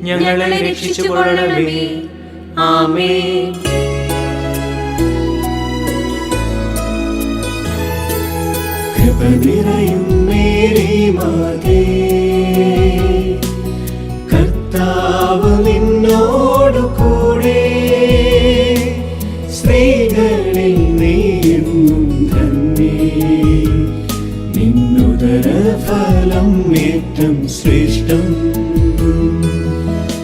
ഞങ്ങളെ രക്ഷിച്ചുകൊള്ളണമേ. ആമേൻ. കൃപ നിറയും മേരി മാതേ, കർത്താവ് നിന്നോടു കൂടെ, സ്ത്രീകളിൽ നീയെന്നും ധന്യേ, നിന്നുദര ഫലം ഏറ്റം ശ്രേഷ്ഠം.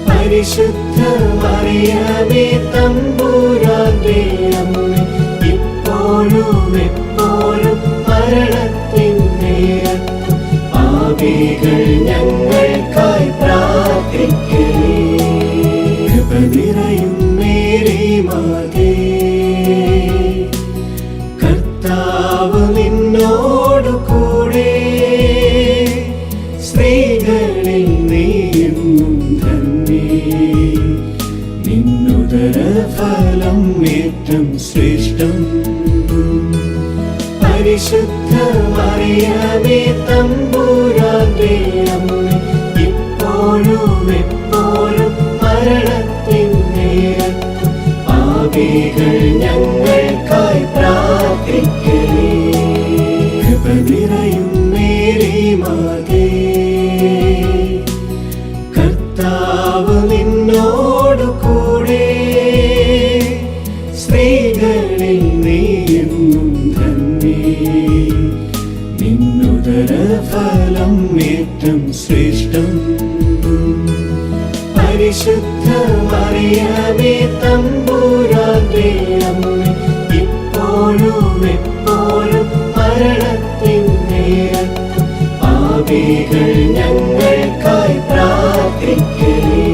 പരിശുദ്ധ മറിയമേ തമ്പുരാന്റെ അമ്മേ, ഇപ്പോഴും എപ്പോഴും മരണത്തിൻ നേരത്തും പാപികൾ ഞങ്ങൾക്കായി പ്രാർത്ഥിക്കണേ. കൃപ നിറയും മേരി മാതേ, കർത്താവ് നിന്നോടു കൂടെ, സ്ത്രീകളിൽ നീയെന്നും ധന്യേ, നിന്നുദര ഫലം ഏറ്റം ശ്രേഷ്ഠം. പരിശുദ്ധ മറിയമേ തമ്പുരാന്റെ അമ്മേ, ഇപ്പോഴും എപ്പോഴും മരണത്തിൻ നേരത്തും പാപികൾ ഞങ്ങൾക്കായി പ്രാർത്ഥിക്കണേ. കൃപ നിറയും മേരി മാതേ, കർത്താവ് നിന്നോടു കൂടെ, സ്ത്രീകളിൽ നീയെന്നും ധന്യേ, നിന്നുദര ഫലം ഏറ്റം ശ്രേഷ്ഠം. പരിശുദ്ധ മറിയമേ തമ്പുരാന്റെ അമ്മേ, ഇപ്പോഴും എപ്പോഴും മരണത്തിൻ നേരത്തും പാപികൾ ഞങ്ങൾക്കായി പ്രാർത്ഥിക്കണേ.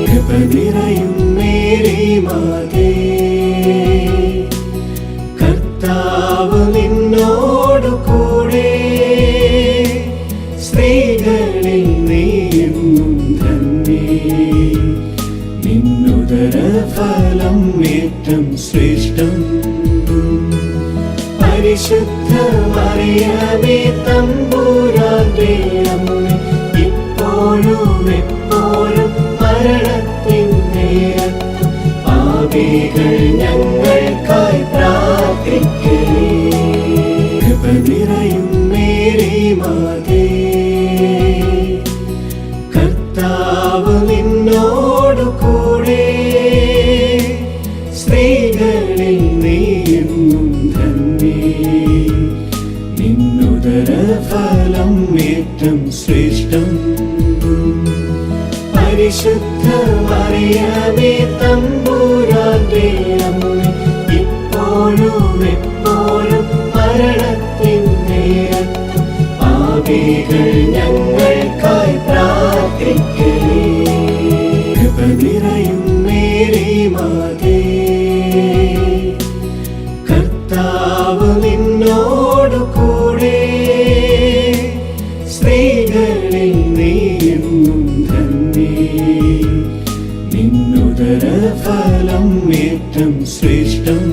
കൃപ നിറയും മേരി മാതേ, കർത്താവ് നിന്നോടു കൂടെ, സ്ത്രീകളിൽ നീയെന്നും ധന്യേ, നിന്നുദര ഫലം ഏറ്റം ശ്രേഷ്ഠം. പരിശുദ്ധ മറിയമേ തമ്പുരാന്റെ അമ്മേ, ഇപ്പോഴും എപ്പോഴും മരണത്തിൻ നേരത്തും പാപികൾ ഞങ്ങൾക്കായി പ്രാർത്ഥിക്കണേ. കൃപ നിറയും മേരി മാതേ, കർത്താവ് നിന്നോടു കൂടെ, സ്ത്രീകളിൽ നീയെന്നും ധന്യേ, നിന്നുദര ഫലം ഏറ്റം ശ്രേഷ്ഠം. പരിശുദ്ധ മറിയമേ തമ്പുരാന്റെ അമ്മേ, ഇപ്പോഴും എപ്പോഴും മരണത്തിൻ നേരത്തും പാപികൾ ഞങ്ങൾക്കായി പ്രാർത്ഥിക്കണേ. കൃപ നിറയും മേരി മാതേ, കർത്താവ് നിന്നോടു കൂടെ, സ്ത്രീകളിൽ നീയെന്നും ധന്യേ, നിന്നുദര ഫലം ഏറ്റം ശ്രേഷ്ഠം.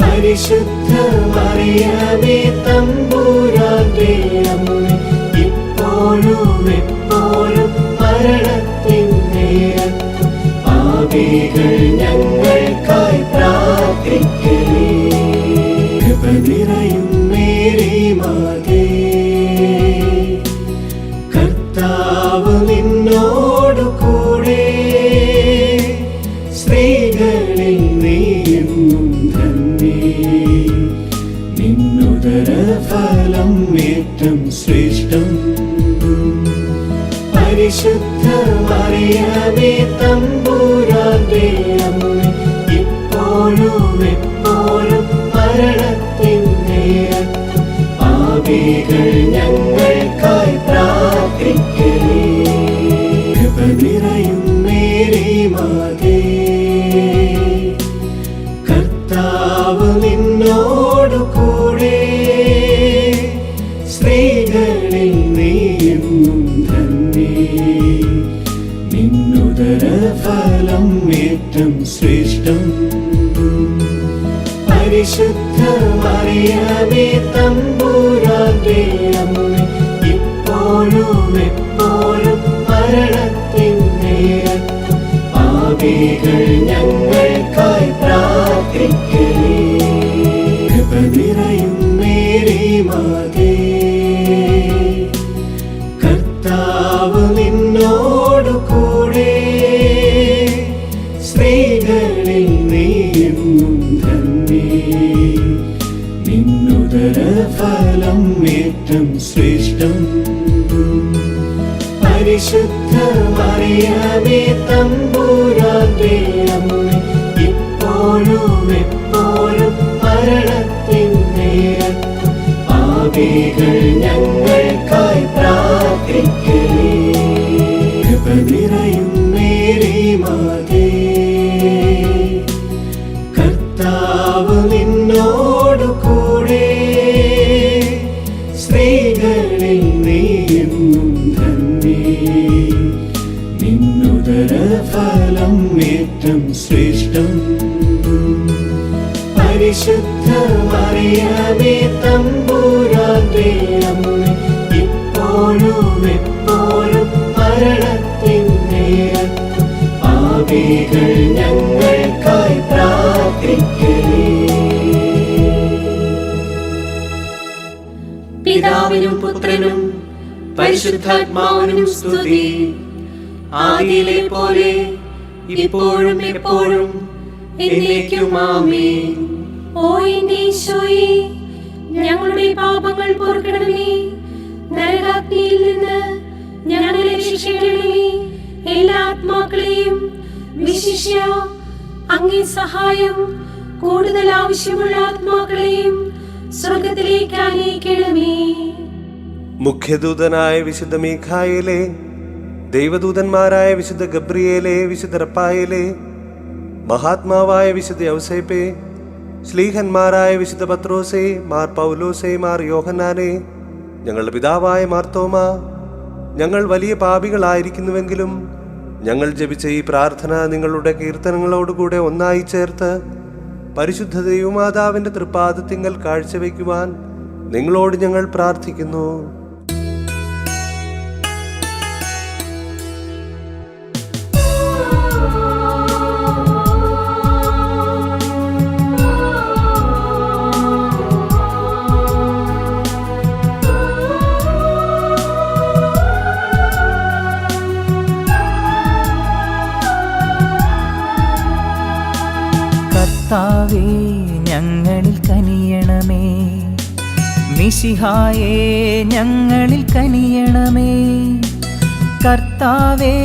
പരിശുദ്ധ മറിയമേ തമ്പുരാന്റെ അമ്മേ, ഇപ്പോഴും എപ്പോഴും മരണത്തിൻ നേരത്തും പാപികൾ ഞങ്ങൾക്കായി പ്രാർത്ഥിക്കണേ. കൃപ നിറയും മേരി മാതേ, കർത്താവ് നിന്നോടു കൂടെ, സ്ത്രീകളിൽ നീയെന്നും ധന്യേ, നിന്നുദര ഫലം ഏറ്റം ശ്രേഷ്ഠം. പരിശുദ്ധ മറിയമേ തമ്പുരാന്റെ അമ്മേ, ഇപ്പോഴും എപ്പോഴും മരണത്തിൻ നേരത്തും പാപികൾ ഞങ്ങൾക്കായി പ്രാർത്ഥിക്കണേ. കൃപ നിറയും മേരി മാതേ, കർത്താവ് നിന്നോടു കൂടെ, സ്ത്രീകളിൽ നീയെന്നും ധന്യേ, നിന്നുദര ഫലം ഏറ്റം ശ്രേഷ്ഠം. പരിശുദ്ധ മറിയമേ തമ്പുരാന്റെ അമ്മേ, ഇപ്പോഴും എപ്പോഴും മരണത്തിൻ പരിശുദ്ധ മറിയമേ തമ്പുരാന്റെ അമ്മേ, ഇപ്പോഴും എപ്പോഴും മരണത്തിൻ നേരത്തും പാപികൾ ഞങ്ങൾക്കായി പ്രാർത്ഥിക്കണേ. കൃപ നിറയും മേരി മാതേ, കർത്താവ് നിന്നോടു കൂടെ, സ്ത്രീകളിൽ നീയെന്നും ധന്യേ, നിന്നുദര ഫലം ഏറ്റം ശ്രേഷ്ഠം. പരിശുദ്ധ മറിയമേ തമ്പുരാന്റെ അമ്മേ, ഇപ്പോഴും എപ്പോഴും മരണത്തിൻ നേരത്തും പാപികൾ ഞങ്ങൾക്കായി പ്രാർത്ഥിക്കണേ. പിതാവിനും പുത്രനും പരിശുദ്ധാത്മാവിനും സ്തുതി. ആദിയിലെ പോലെ ഇപ്പോഴും എപ്പോഴും എന്നേക്കും ആമേൻ. ഓ എന്റെ ഈശോയെ, ഞങ്ങളുടെ പാപങ്ങൾ പൊറുക്കണമേ. നരകാഗ്നിയിൽ നിന്ന് ഞങ്ങളെ രക്ഷിക്കണമേ. എല്ലാ ആത്മാക്കളെയും വിശിഷ്യ അങ്ങേ സഹായം കൂടുതൽ ആവശ്യമുള്ള ആത്മാക്കളെയും സ്വർഗത്തിലേക്ക് ആനയിക്കണമേ. മുഖ്യദൂതനായ വിശുദ്ധ മീഖായേലേ, ദൈവദൂതന്മാരായ വിശുദ്ധ ഗബ്രിയേലേ, വിശുദ്ധ റപ്പായേലേ, മഹാത്മാവായ വിശുദ്ധ യൗസേപ്പേ, ശ്ലീഹന്മാരായ വിശുദ്ധ പത്രോസേ, മാർ പൗലോസേ, മാർ യോഹന്നാനേ, ഞങ്ങളുടെ പിതാവായ മാർത്തോമ, ഞങ്ങൾ വലിയ പാപികളായിരിക്കുന്നുവെങ്കിലും ഞങ്ങൾ ജപിച്ച ഈ പ്രാർത്ഥന നിങ്ങളുടെ കീർത്തനങ്ങളോടുകൂടെ ഒന്നായി ചേർത്ത് പരിശുദ്ധ ദൈവമാതാവിന്റെ തൃപ്പാദത്തിങ്കൽ കാഴ്ചവെക്കുവാൻ നിങ്ങളോട് ഞങ്ങൾ പ്രാർത്ഥിക്കുന്നു. കർത്താവേ, ഞങ്ങളിൽ കനിയണമേ. മിശിഹായേ, ഞങ്ങളിൽ കനിയണമേ. കർത്താവേ,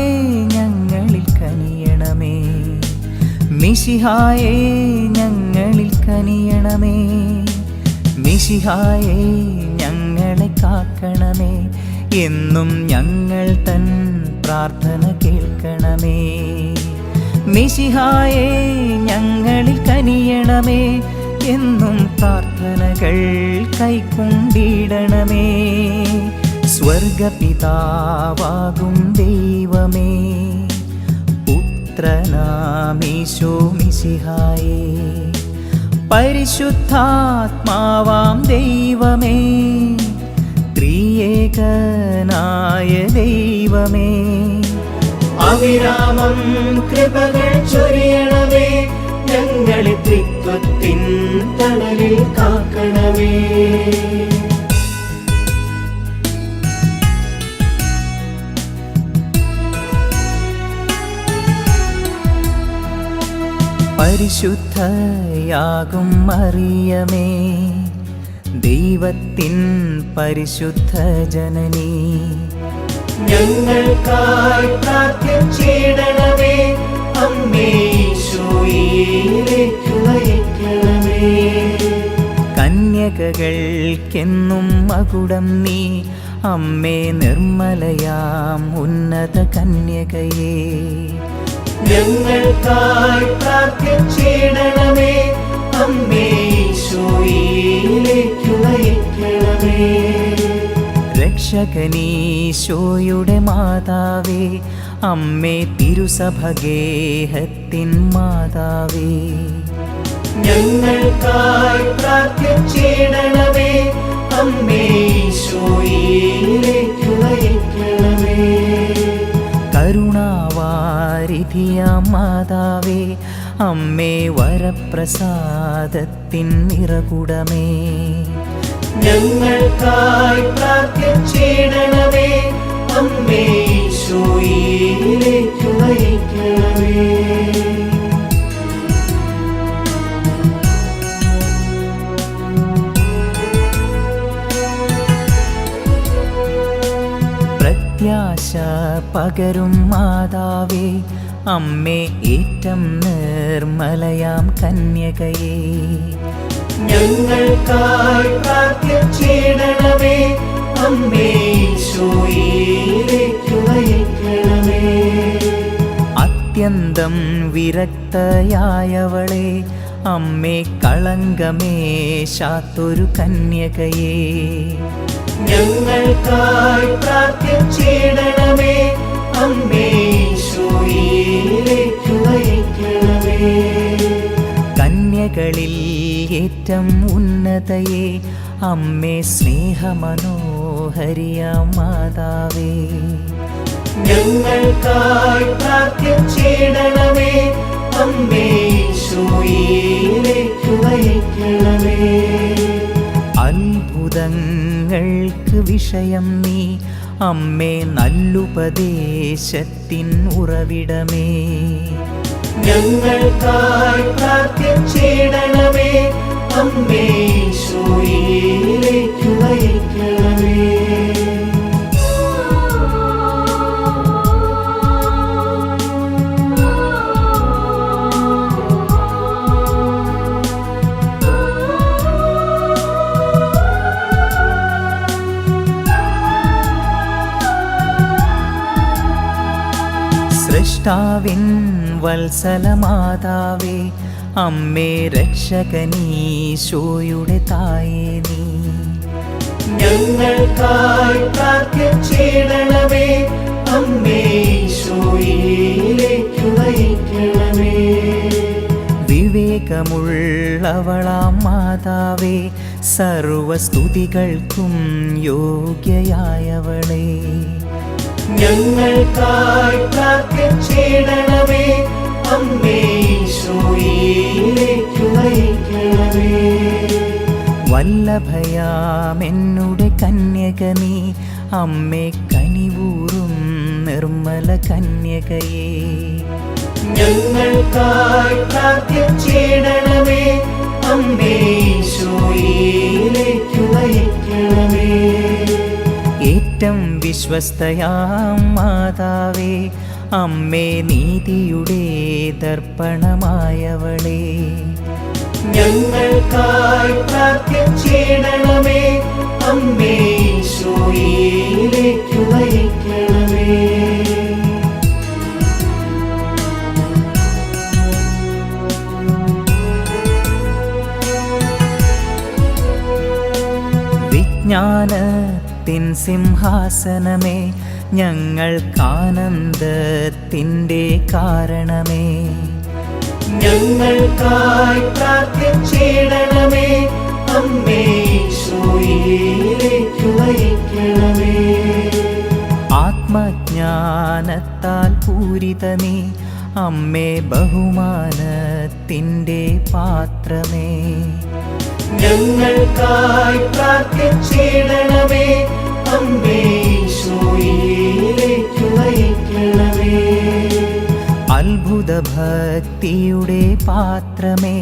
ഞങ്ങളിൽ കനിയണമേ. മിശിഹായേ, ഞങ്ങളിൽ കനിയണമേ. മിശിഹായേ, ഞങ്ങളെ കാക്കണമേ. എന്നും ഞങ്ങൾ തൻ പ്രാർത്ഥന കേൾക്കണമേ. മിശിഹായേ, ഞങ്ങളിൽ കനിയണമേ. എന്നും പ്രാർത്ഥനകൾ കൈക്കൊണ്ടിടണമേ. സ്വർഗപിതാവാകും ദൈവമേ, പുത്രനാമീശോ മിശിഹായേ, പരിശുദ്ധാത്മാവാം ദൈവമേ, ത്രിയേകനായ ദൈവമേ, അവിരാമം കൃപകൾ ചൊരിയണമേ. ഞങ്ങളെ ത്രിത്വത്തിൻ തണലിൽ കാക്കണമേ. പരിശുദ്ധയാകും മറിയമേ, ദൈവത്തിൻ പരിശുദ്ധ ജനനീ, ഞങ്ങൾക്കായി പ്രാർത്ഥിച്ചിടണമേ. അമ്മേ, ഈശോയിലേക്ക് നയിക്കണമേ. കന്യകകൾക്കെന്നും മകുടം നീ, അമ്മേ നിർമ്മലയാം ഉന്നത കന്യകയേ, ഞങ്ങൾക്കായി പ്രാർത്ഥിച്ചിടണമേ. അമ്മേ, ഈശോയിലേക്ക് നയിക്കണമേ. രക്ഷകനീശോയുടെ മാതാവേ, അമ്മേ തിരുസഭഗേഹത്തിൻ മാതാവേ, ഞങ്ങൾക്കായി പ്രാർത്ഥിച്ചിടണമേ. അമ്മേ, ഈശോയിലേക്ക് നയിക്കണമേ. കരുണാവാരിധിയാം മാതാവേ, അമ്മേ വരപ്രസാദത്തിൻ നിറകുടമേ, ഞങ്ങൾക്കായി പ്രാർത്ഥിച്ചിടണമേ. അമ്മേ, ഈശോയിലേക്ക് നയിക്കണമേ. പ്രത്യാശ പകരും മാതാവേ, അമ്മേ ഏറ്റം നിർമ്മലയാം കന്യകയേ. ഞങ്ങൾക്കായി പ്രാർത്ഥിച്ചിടണമേ. അമ്മേ ഈശോയിലേക്ക് നയിക്കണമേ. അത്യന്തം വിരക്തയായവളെ, അമ്മേ കളങ്കമേശാത്തൊരു കന്യകയേ. ഞങ്ങൾക്കായി പ്രാർത്ഥിച്ചിടണമേ. അമ്മേ ഈശോയിലേക്ക് നയിക്കണമേ. കന്യകളിൽ ഏറ്റം ഉന്നതയെ, അമ്മേ സ്നേഹമനോഹരിയാം മാതാവേ. ഞങ്ങൾക്കായി പ്രാർത്ഥിച്ചിടണമേ. അമ്മേ ഈശോയിലേക്ക് നയിക്കണമേ. അത്ഭുതങ്ങൾക്ക് വിഷയം നീ, അമ്മേ നല്ലുപദേശത്തിൻ ഉറവിടമേ. ഞങ്ങൾക്കായി പ്രാർത്ഥിച്ചിടണമേ. അമ്മേ ഈശോയിലേക്ക് നയിക്കണമേ. സൃഷ്ടാവിൻ വത്സലമാതാവേ, അമ്മേ രക്ഷകനീശോയുടെ തായേ നീ. ഞങ്ങൾക്കായി പ്രാർത്ഥിച്ചിടണമേ. അമ്മേ ഈശോയിലേക്ക് നയിക്കണമേ. വിവേകമുള്ളവളാം മാതാവേ, സർവസ്തുതികൾക്കും യോഗ്യയായവളേ. ഞങ്ങൾക്കായി പ്രാർത്ഥിച്ചിടണമേ. അമ്മേ ഈശോയിലേക്ക് നയിക്കണമേ. വല്ലഭയാമെന്നുടെ കന്യക നീ, അമ്മേ കനിവൂറും നിർമ്മല കന്യകയേ. ഞങ്ങൾക്കായി പ്രാർത്ഥിച്ചിടണമേ. അമ്മേ ഈശോയിലേക്ക് നയിക്കണമേ. ഏറ്റം വിശ്വസ്തയാം മാതാവേ, അമ്മേ നീതിയുടെ ദർപ്പണമായവളേ. ഞങ്ങൾക്കായി പ്രാർത്ഥിച്ചിടണമേ. അമ്മേ ഈശോയിലേക്ക് നയിക്കണമേ. വിജ്ഞാനത്തിൻ സിംഹാസനമേ, ഞങ്ങൾക്കാനന്ദത്തിൻ്റെ കാരണമേ. ഞങ്ങൾക്കായി പ്രാർത്ഥിച്ചിടണമേ. അമ്മേ ഈശോയിലേക്ക് നയിക്കണമേ. ആത്മജ്ഞാനത്താൽ പൂരിത നീ, അമ്മേ ബഹുമാനത്തിൻ്റെ പാത്രമേ. ഞങ്ങൾക്കായി പ്രാർത്ഥിച്ചിടണമേ. അമ്മേ ഈശോയിലേക്ക് നയിക്കണമേ. അത്ഭുത ഭക്തിയുടെ പാത്രമേ,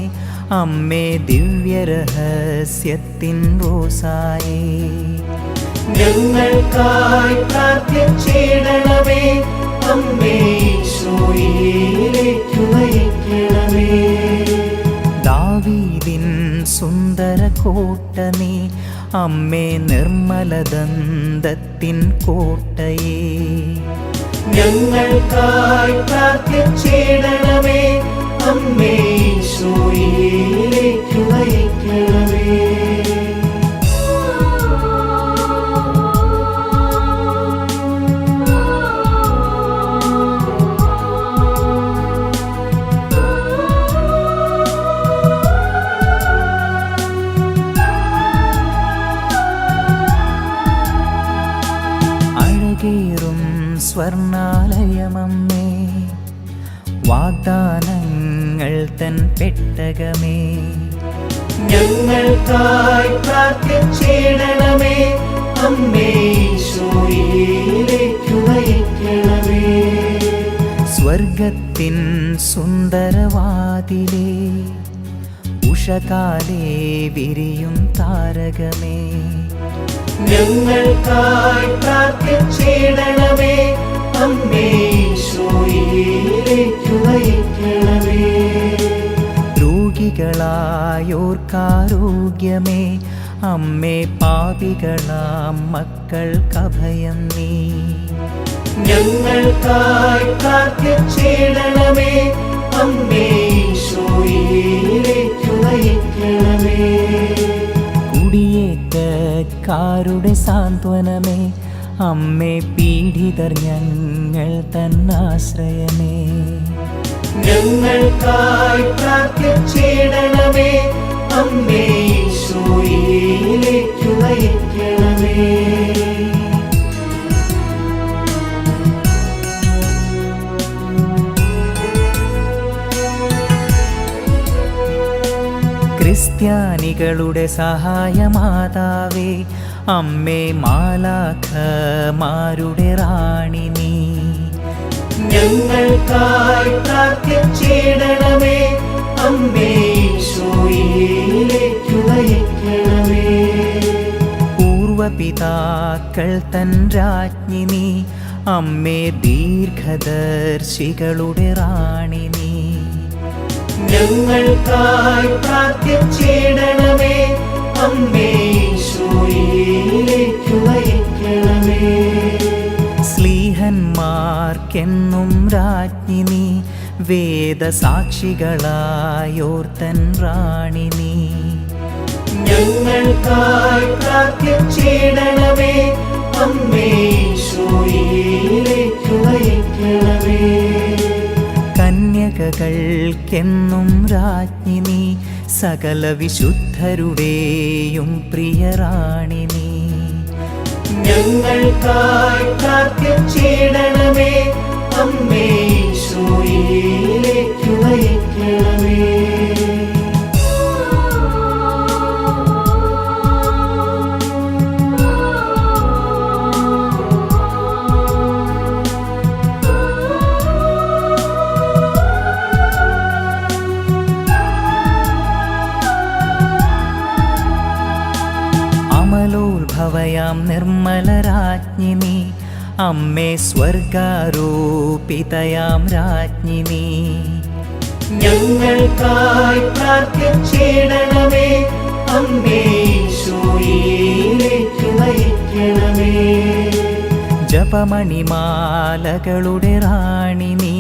അമ്മേ ദിവ്യരഹസ്യത്തിൻ റോസായേ. ഞങ്ങൾക്കായി പ്രാർത്ഥിച്ചിടണമേ. അമ്മേ ഈശോയിലേക്ക് നയിക്കണമേ. ദാവീദിൻ സുന്ദര കോട്ട നീ, അമ്മേ നിർമ്മലദന്തത്തിൻ കോട്ടയേ. ഞങ്ങൾക്കായി പ്രാർത്ഥിച്ചിടണമേ. അമ്മേ ഈശോയിലേക്ക് നയിക്കണമേ. അഴകേറും സ്വർണാലയമമ്മേ, വാഗ്ദാനങ്ങൾ തൻ പെട്ടകമേ. ഞങ്ങൾക്കായി പ്രാർത്ഥിച്ചിടണമേ. അമ്മേ ഈശോയിലേക്ക് നയിക്കണമേ. സ്വർഗത്തിൻ സുന്ദരവാതിലേ, ഉഷകാലേ വിരിയും താരകമേ. ഞങ്ങൾക്കായി പ്രാർത്ഥിച്ചിടണമേ. അമ്മേ ഈശോയിലേക്കു നയിക്കണമേ. രോഗികളായോർക്കാരോഗ്യമേ, അമ്മേ പാപികളാം മക്കൾക്കഭയം നീ. ഞങ്ങൾക്കായി പ്രാർത്ഥിച്ചിടണമേ. അമ്മേ ഈശോയിലേക്കു നയിക്കണമേ. കുടിയേറ്റക്കാരുടെ സാന്ത്വനമേ, അമ്മേ പീഡിതർ ഞങ്ങൾ തന്നാശ്രയമേ. ഞങ്ങൾക്കായി പ്രാർത്ഥിച്ചിടണമേ. അമ്മേ ഈശോയിലേക്കു നയിക്കണമേ. ക്രിസ്ത്യാനികളുടെ സഹായമാതാവേ, അമ്മേ മാലാഖമാരുടെ റാണി നീ. ഞങ്ങൾക്കായി പ്രാർത്ഥിച്ചിടണമേ. അമ്മേ ഈശോയിലേക്കു നയിക്കണമേ. പൂർവപിതാക്കൾ തൻ രാജ്ഞി നീ, അമ്മേ ദീർഘദർശികളുടെ റാണി നീ. ഞങ്ങൾക്കായി പ്രാർത്ഥിച്ചിടണമേ. അമ്മേ ഈശോയിലേക്കു നയിക്കണമേ. സ്ലീഹന്മാർക്കെന്നും രാജ്ഞി നീ, വേദസാക്ഷികളായോർത്തൻ റാണി നീ. ഞങ്ങൾക്കായി പ്രാർത്ഥിച്ചിടണമേ. അമ്മേ ഈശോയിലേക്കു നയിക്കണമേ. കന്യകകൾക്കെന്നും രാജ്ഞി നീ, സകല വിശുദ്ധരുടെയും പ്രിയറാണി നീ. ഞങ്ങൾക്കായി പ്രാർത്ഥിച്ചിടണമേ. അമ്മേ ഈശോയിലേക്കു നയിക്കണമേ. അമലോത്ഭവയാം നിർമ്മലരാജ്ഞി നീ, അമ്മേ സ്വർഗാരോപിതയാം രാജ്ഞി നീ. ഞങ്ങൾക്കായി പ്രാർത്ഥിച്ചിടണമേ. അമ്മേ ഈശോയിലേക്കു നയിക്കണമേ. ജപമണിമാലകളുടെ റാണി നീ,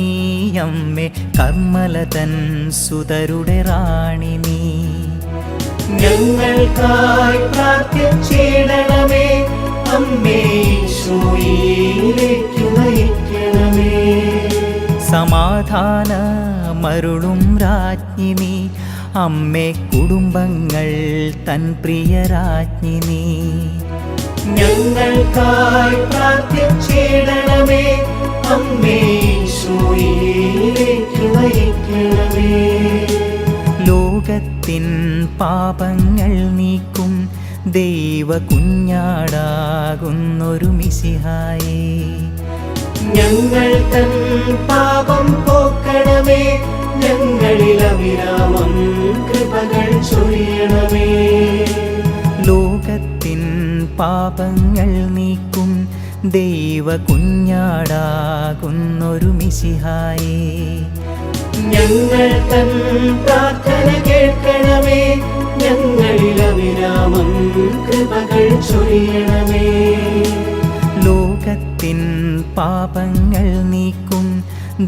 അമ്മേ കർമ്മലതൻ സുതരുടെ റാണി നീ. ഞങ്ങൾക്കായി പ്രാർത്ഥിച്ചിടണമേ. അമ്മേ ഈശോയിലേക്കു നയിക്കണമേ. സമാധാനമരുളും രാജ്ഞി നീ, അമ്മേ കുടുംബങ്ങൾ തൻ പ്രിയരാജ്ഞി നീ. ഞങ്ങൾക്കായി പ്രാർത്ഥിച്ചിടണമേ. അമ്മേ ഈശോയിലേക്കു നയിക്കണമേ. ലോകത്തിൻ പാപങ്ങൾ നീക്കും ദൈവ കുഞ്ഞാടാകുന്നൊരു മിശിഹായേ. ഞങ്ങൾ തൻ പാപം പോക്കണമേ. ഞങ്ങളിൽ അവിരാമം കൃപകൾ ചൊരിയണമേ. ലോകത്തിൻ പാപങ്ങൾ നീക്കും ദൈവ കുഞ്ഞാടാകുന്നൊരു മിശിഹായേ. ഞങ്ങൾ തൻ പ്രാർത്ഥന കേൾക്കണമേ. ഞങ്ങളിൽ അവിരാമം കൃപകൾ ചൊരിയണമേ. ലോകത്തിൻ പാപങ്ങൾ നീക്കും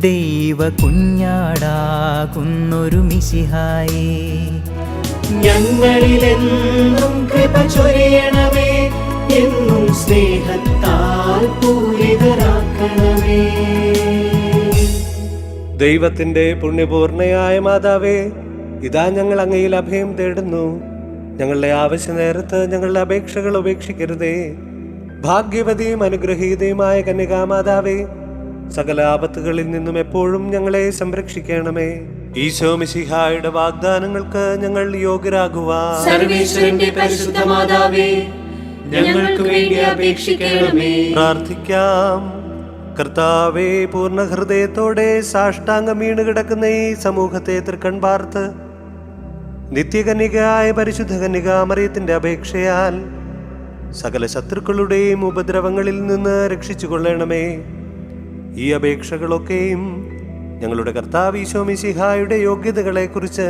ദൈവ കുഞ്ഞാടാകുന്നൊരു മിശിഹായേ. ഞങ്ങളിലെന്നും കൃപ ചൊരിയണമേ. എന്നും സ്നേഹത്താൽ പൂരിതരാക്കണമേ. ദൈവത്തിന്റെ പുണ്യപൂർണയായ മാതാവേ, ഇതാ ഞങ്ങൾ അങ്ങയിൽ അഭയം തേടുന്നു. ഞങ്ങളുടെ ആവശ്യ നേരത്ത് ഞങ്ങളുടെ അപേക്ഷകൾ ഉപേക്ഷിക്കരുതേ. ഭാഗ്യവതിയും അനുഗ്രഹീതയുമായ കന്യകാമാതാവേ, സകല ആപത്തുകളിൽ നിന്നും എപ്പോഴും ഞങ്ങളെ സംരക്ഷിക്കണമേ. ഈശോ മിശിഹായുടെ വാഗ്ദാനങ്ങൾക്ക് ഞങ്ങൾ യോഗ്യരാകുവാൻ സർവേശ്വരന്റെ പരിശുദ്ധ മാതാവേ, ഞങ്ങൾക്ക് വേണ്ടി അപേക്ഷിക്കണമേ. പ്രാർത്ഥിക്കാം. കർത്താവേ, പൂർണ്ണ ഹൃദയത്തോടെ സാഷ്ടാംഗം വീണ് കിടക്കുന്ന ഈ സമൂഹത്തെ തൃക്കൺ പാർത്ത് നിത്യകന്യകയായ പരിശുദ്ധ കന്യകാമറിയത്തിന്റെ അപേക്ഷയാൽ സകല ശത്രുക്കളുടെയും ഉപദ്രവങ്ങളിൽ നിന്ന് രക്ഷിച്ചു കൊള്ളണമേ. ഈ അപേക്ഷകളൊക്കെയും ഞങ്ങളുടെ കർത്താവ് ഈശോ മിശിഹായുടെ യോഗ്യതകളെക്കുറിച്ച്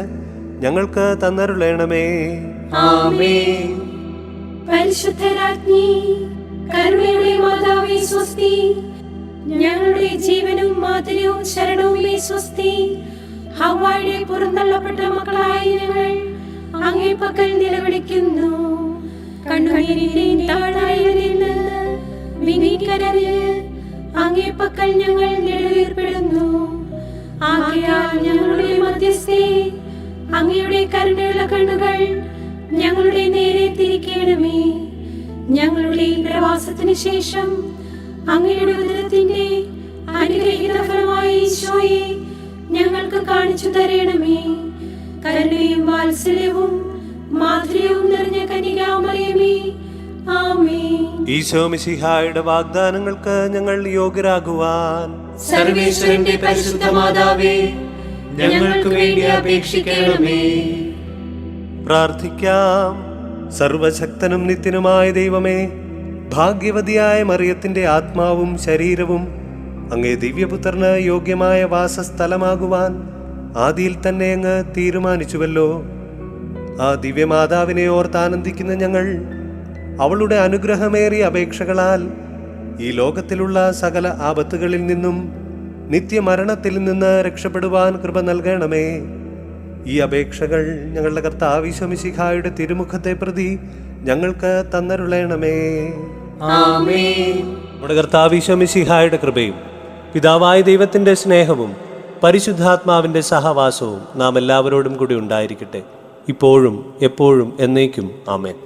ഞങ്ങൾക്ക് തന്നരുളേണമേ. ആമേൻ. പരിശുദ്ധരാജ്ഞി, കരുണയുടെ മാതാവേ സ്വസ്തി. ഞങ്ങളുടെ ജീവനും മാധുര്യവും ശരണവുമേ സ്വസ്തി. ഹവ്വായുടെ പുറന്തള്ളപ്പെട്ട മക്കളായ ഞങ്ങൾ അങ്ങേ പക്കൽ നിലവിളിക്കുന്നു. കണ്ണുനീരിന്റെയും താഴ്വരയിൽ നിന്ന് വിനീതരായ അങ്ങേ പക്കൽ ഞങ്ങൾ നെടുവീർപ്പെടുന്നു. ആകയാൽ ഞങ്ങളുടെ മധ്യസ്ഥേ, അങ്ങയുടെ കരുണയുള്ള കണ്ണുകൾ ഞങ്ങളുടെ നേരെ തിരിക്കണമേ. ഞങ്ങളുടെ ഈ പ്രവാസത്തിന് ശേഷം അങ്ങയുടെ ഉദരത്തിന്റെ അനുഗ്രഹീത ഫലമായ ഈശോയെ ഞങ്ങൾക്ക് കാണിച്ചു തരണമേ. കരുണയും വാത്സല്യവും മാധുര്യവും നിറഞ്ഞ കന്യകാമറിയമേ, ആമേൻ. ഈശോ മിശിഹായുടെ വാഗ്ദാനങ്ങൾക്ക് ഞങ്ങൾ യോഗ്യരാകുവാൻ സർവേശ്വരന്റെ പരിശുദ്ധ മാതാവേ, ഞങ്ങൾക്ക് വേണ്ടി അപേക്ഷിക്കണമേ. പ്രാർത്ഥിക്കാം. സർവശക്തനും നിത്യനുമായ ദൈവമേ, ഭാഗ്യവതിയായ മറിയത്തിന്റെ ആത്മാവും ശരീരവും അങ്ങേ ദിവ്യപുത്രന് യോഗ്യമായ വാസസ്ഥലമാകുവാൻ ആദിയിൽ തന്നെ അങ്ങ് തീരുമാനിച്ചുവല്ലോ. ആ ദിവ്യമാതാവിനെ ഓർത്താനന്ദിക്കുന്ന ഞങ്ങൾ അവളുടെ അനുഗ്രഹമേറിയ അപേക്ഷകളാൽ ഈ ലോകത്തിലുള്ള സകല ആപത്തുകളിൽ നിന്നും നിത്യമരണത്തിൽ നിന്ന് രക്ഷപ്പെടുവാൻ കൃപ നൽകണമേ. ഈ അപേക്ഷകൾ ഞങ്ങളുടെ കർത്താവ് ഈശോ മിശിഹായുടെ തിരുമുഖത്തെ പ്രതി ഞങ്ങൾക്ക് തന്നരുളേണമേ. ആമേൻ. നമ്മുടെ കർത്താവ് ഈശോ മിശിഹായുടെ കൃപയും പിതാവായ ദൈവത്തിന്റെ സ്നേഹവും പരിശുദ്ധാത്മാവിന്റെ സഹവാസവും നാം എല്ലാവരോടും കൂടി ഉണ്ടായിരിക്കട്ടെ, ഇപ്പോഴും എപ്പോഴും എന്നേക്കും. ആമേൻ.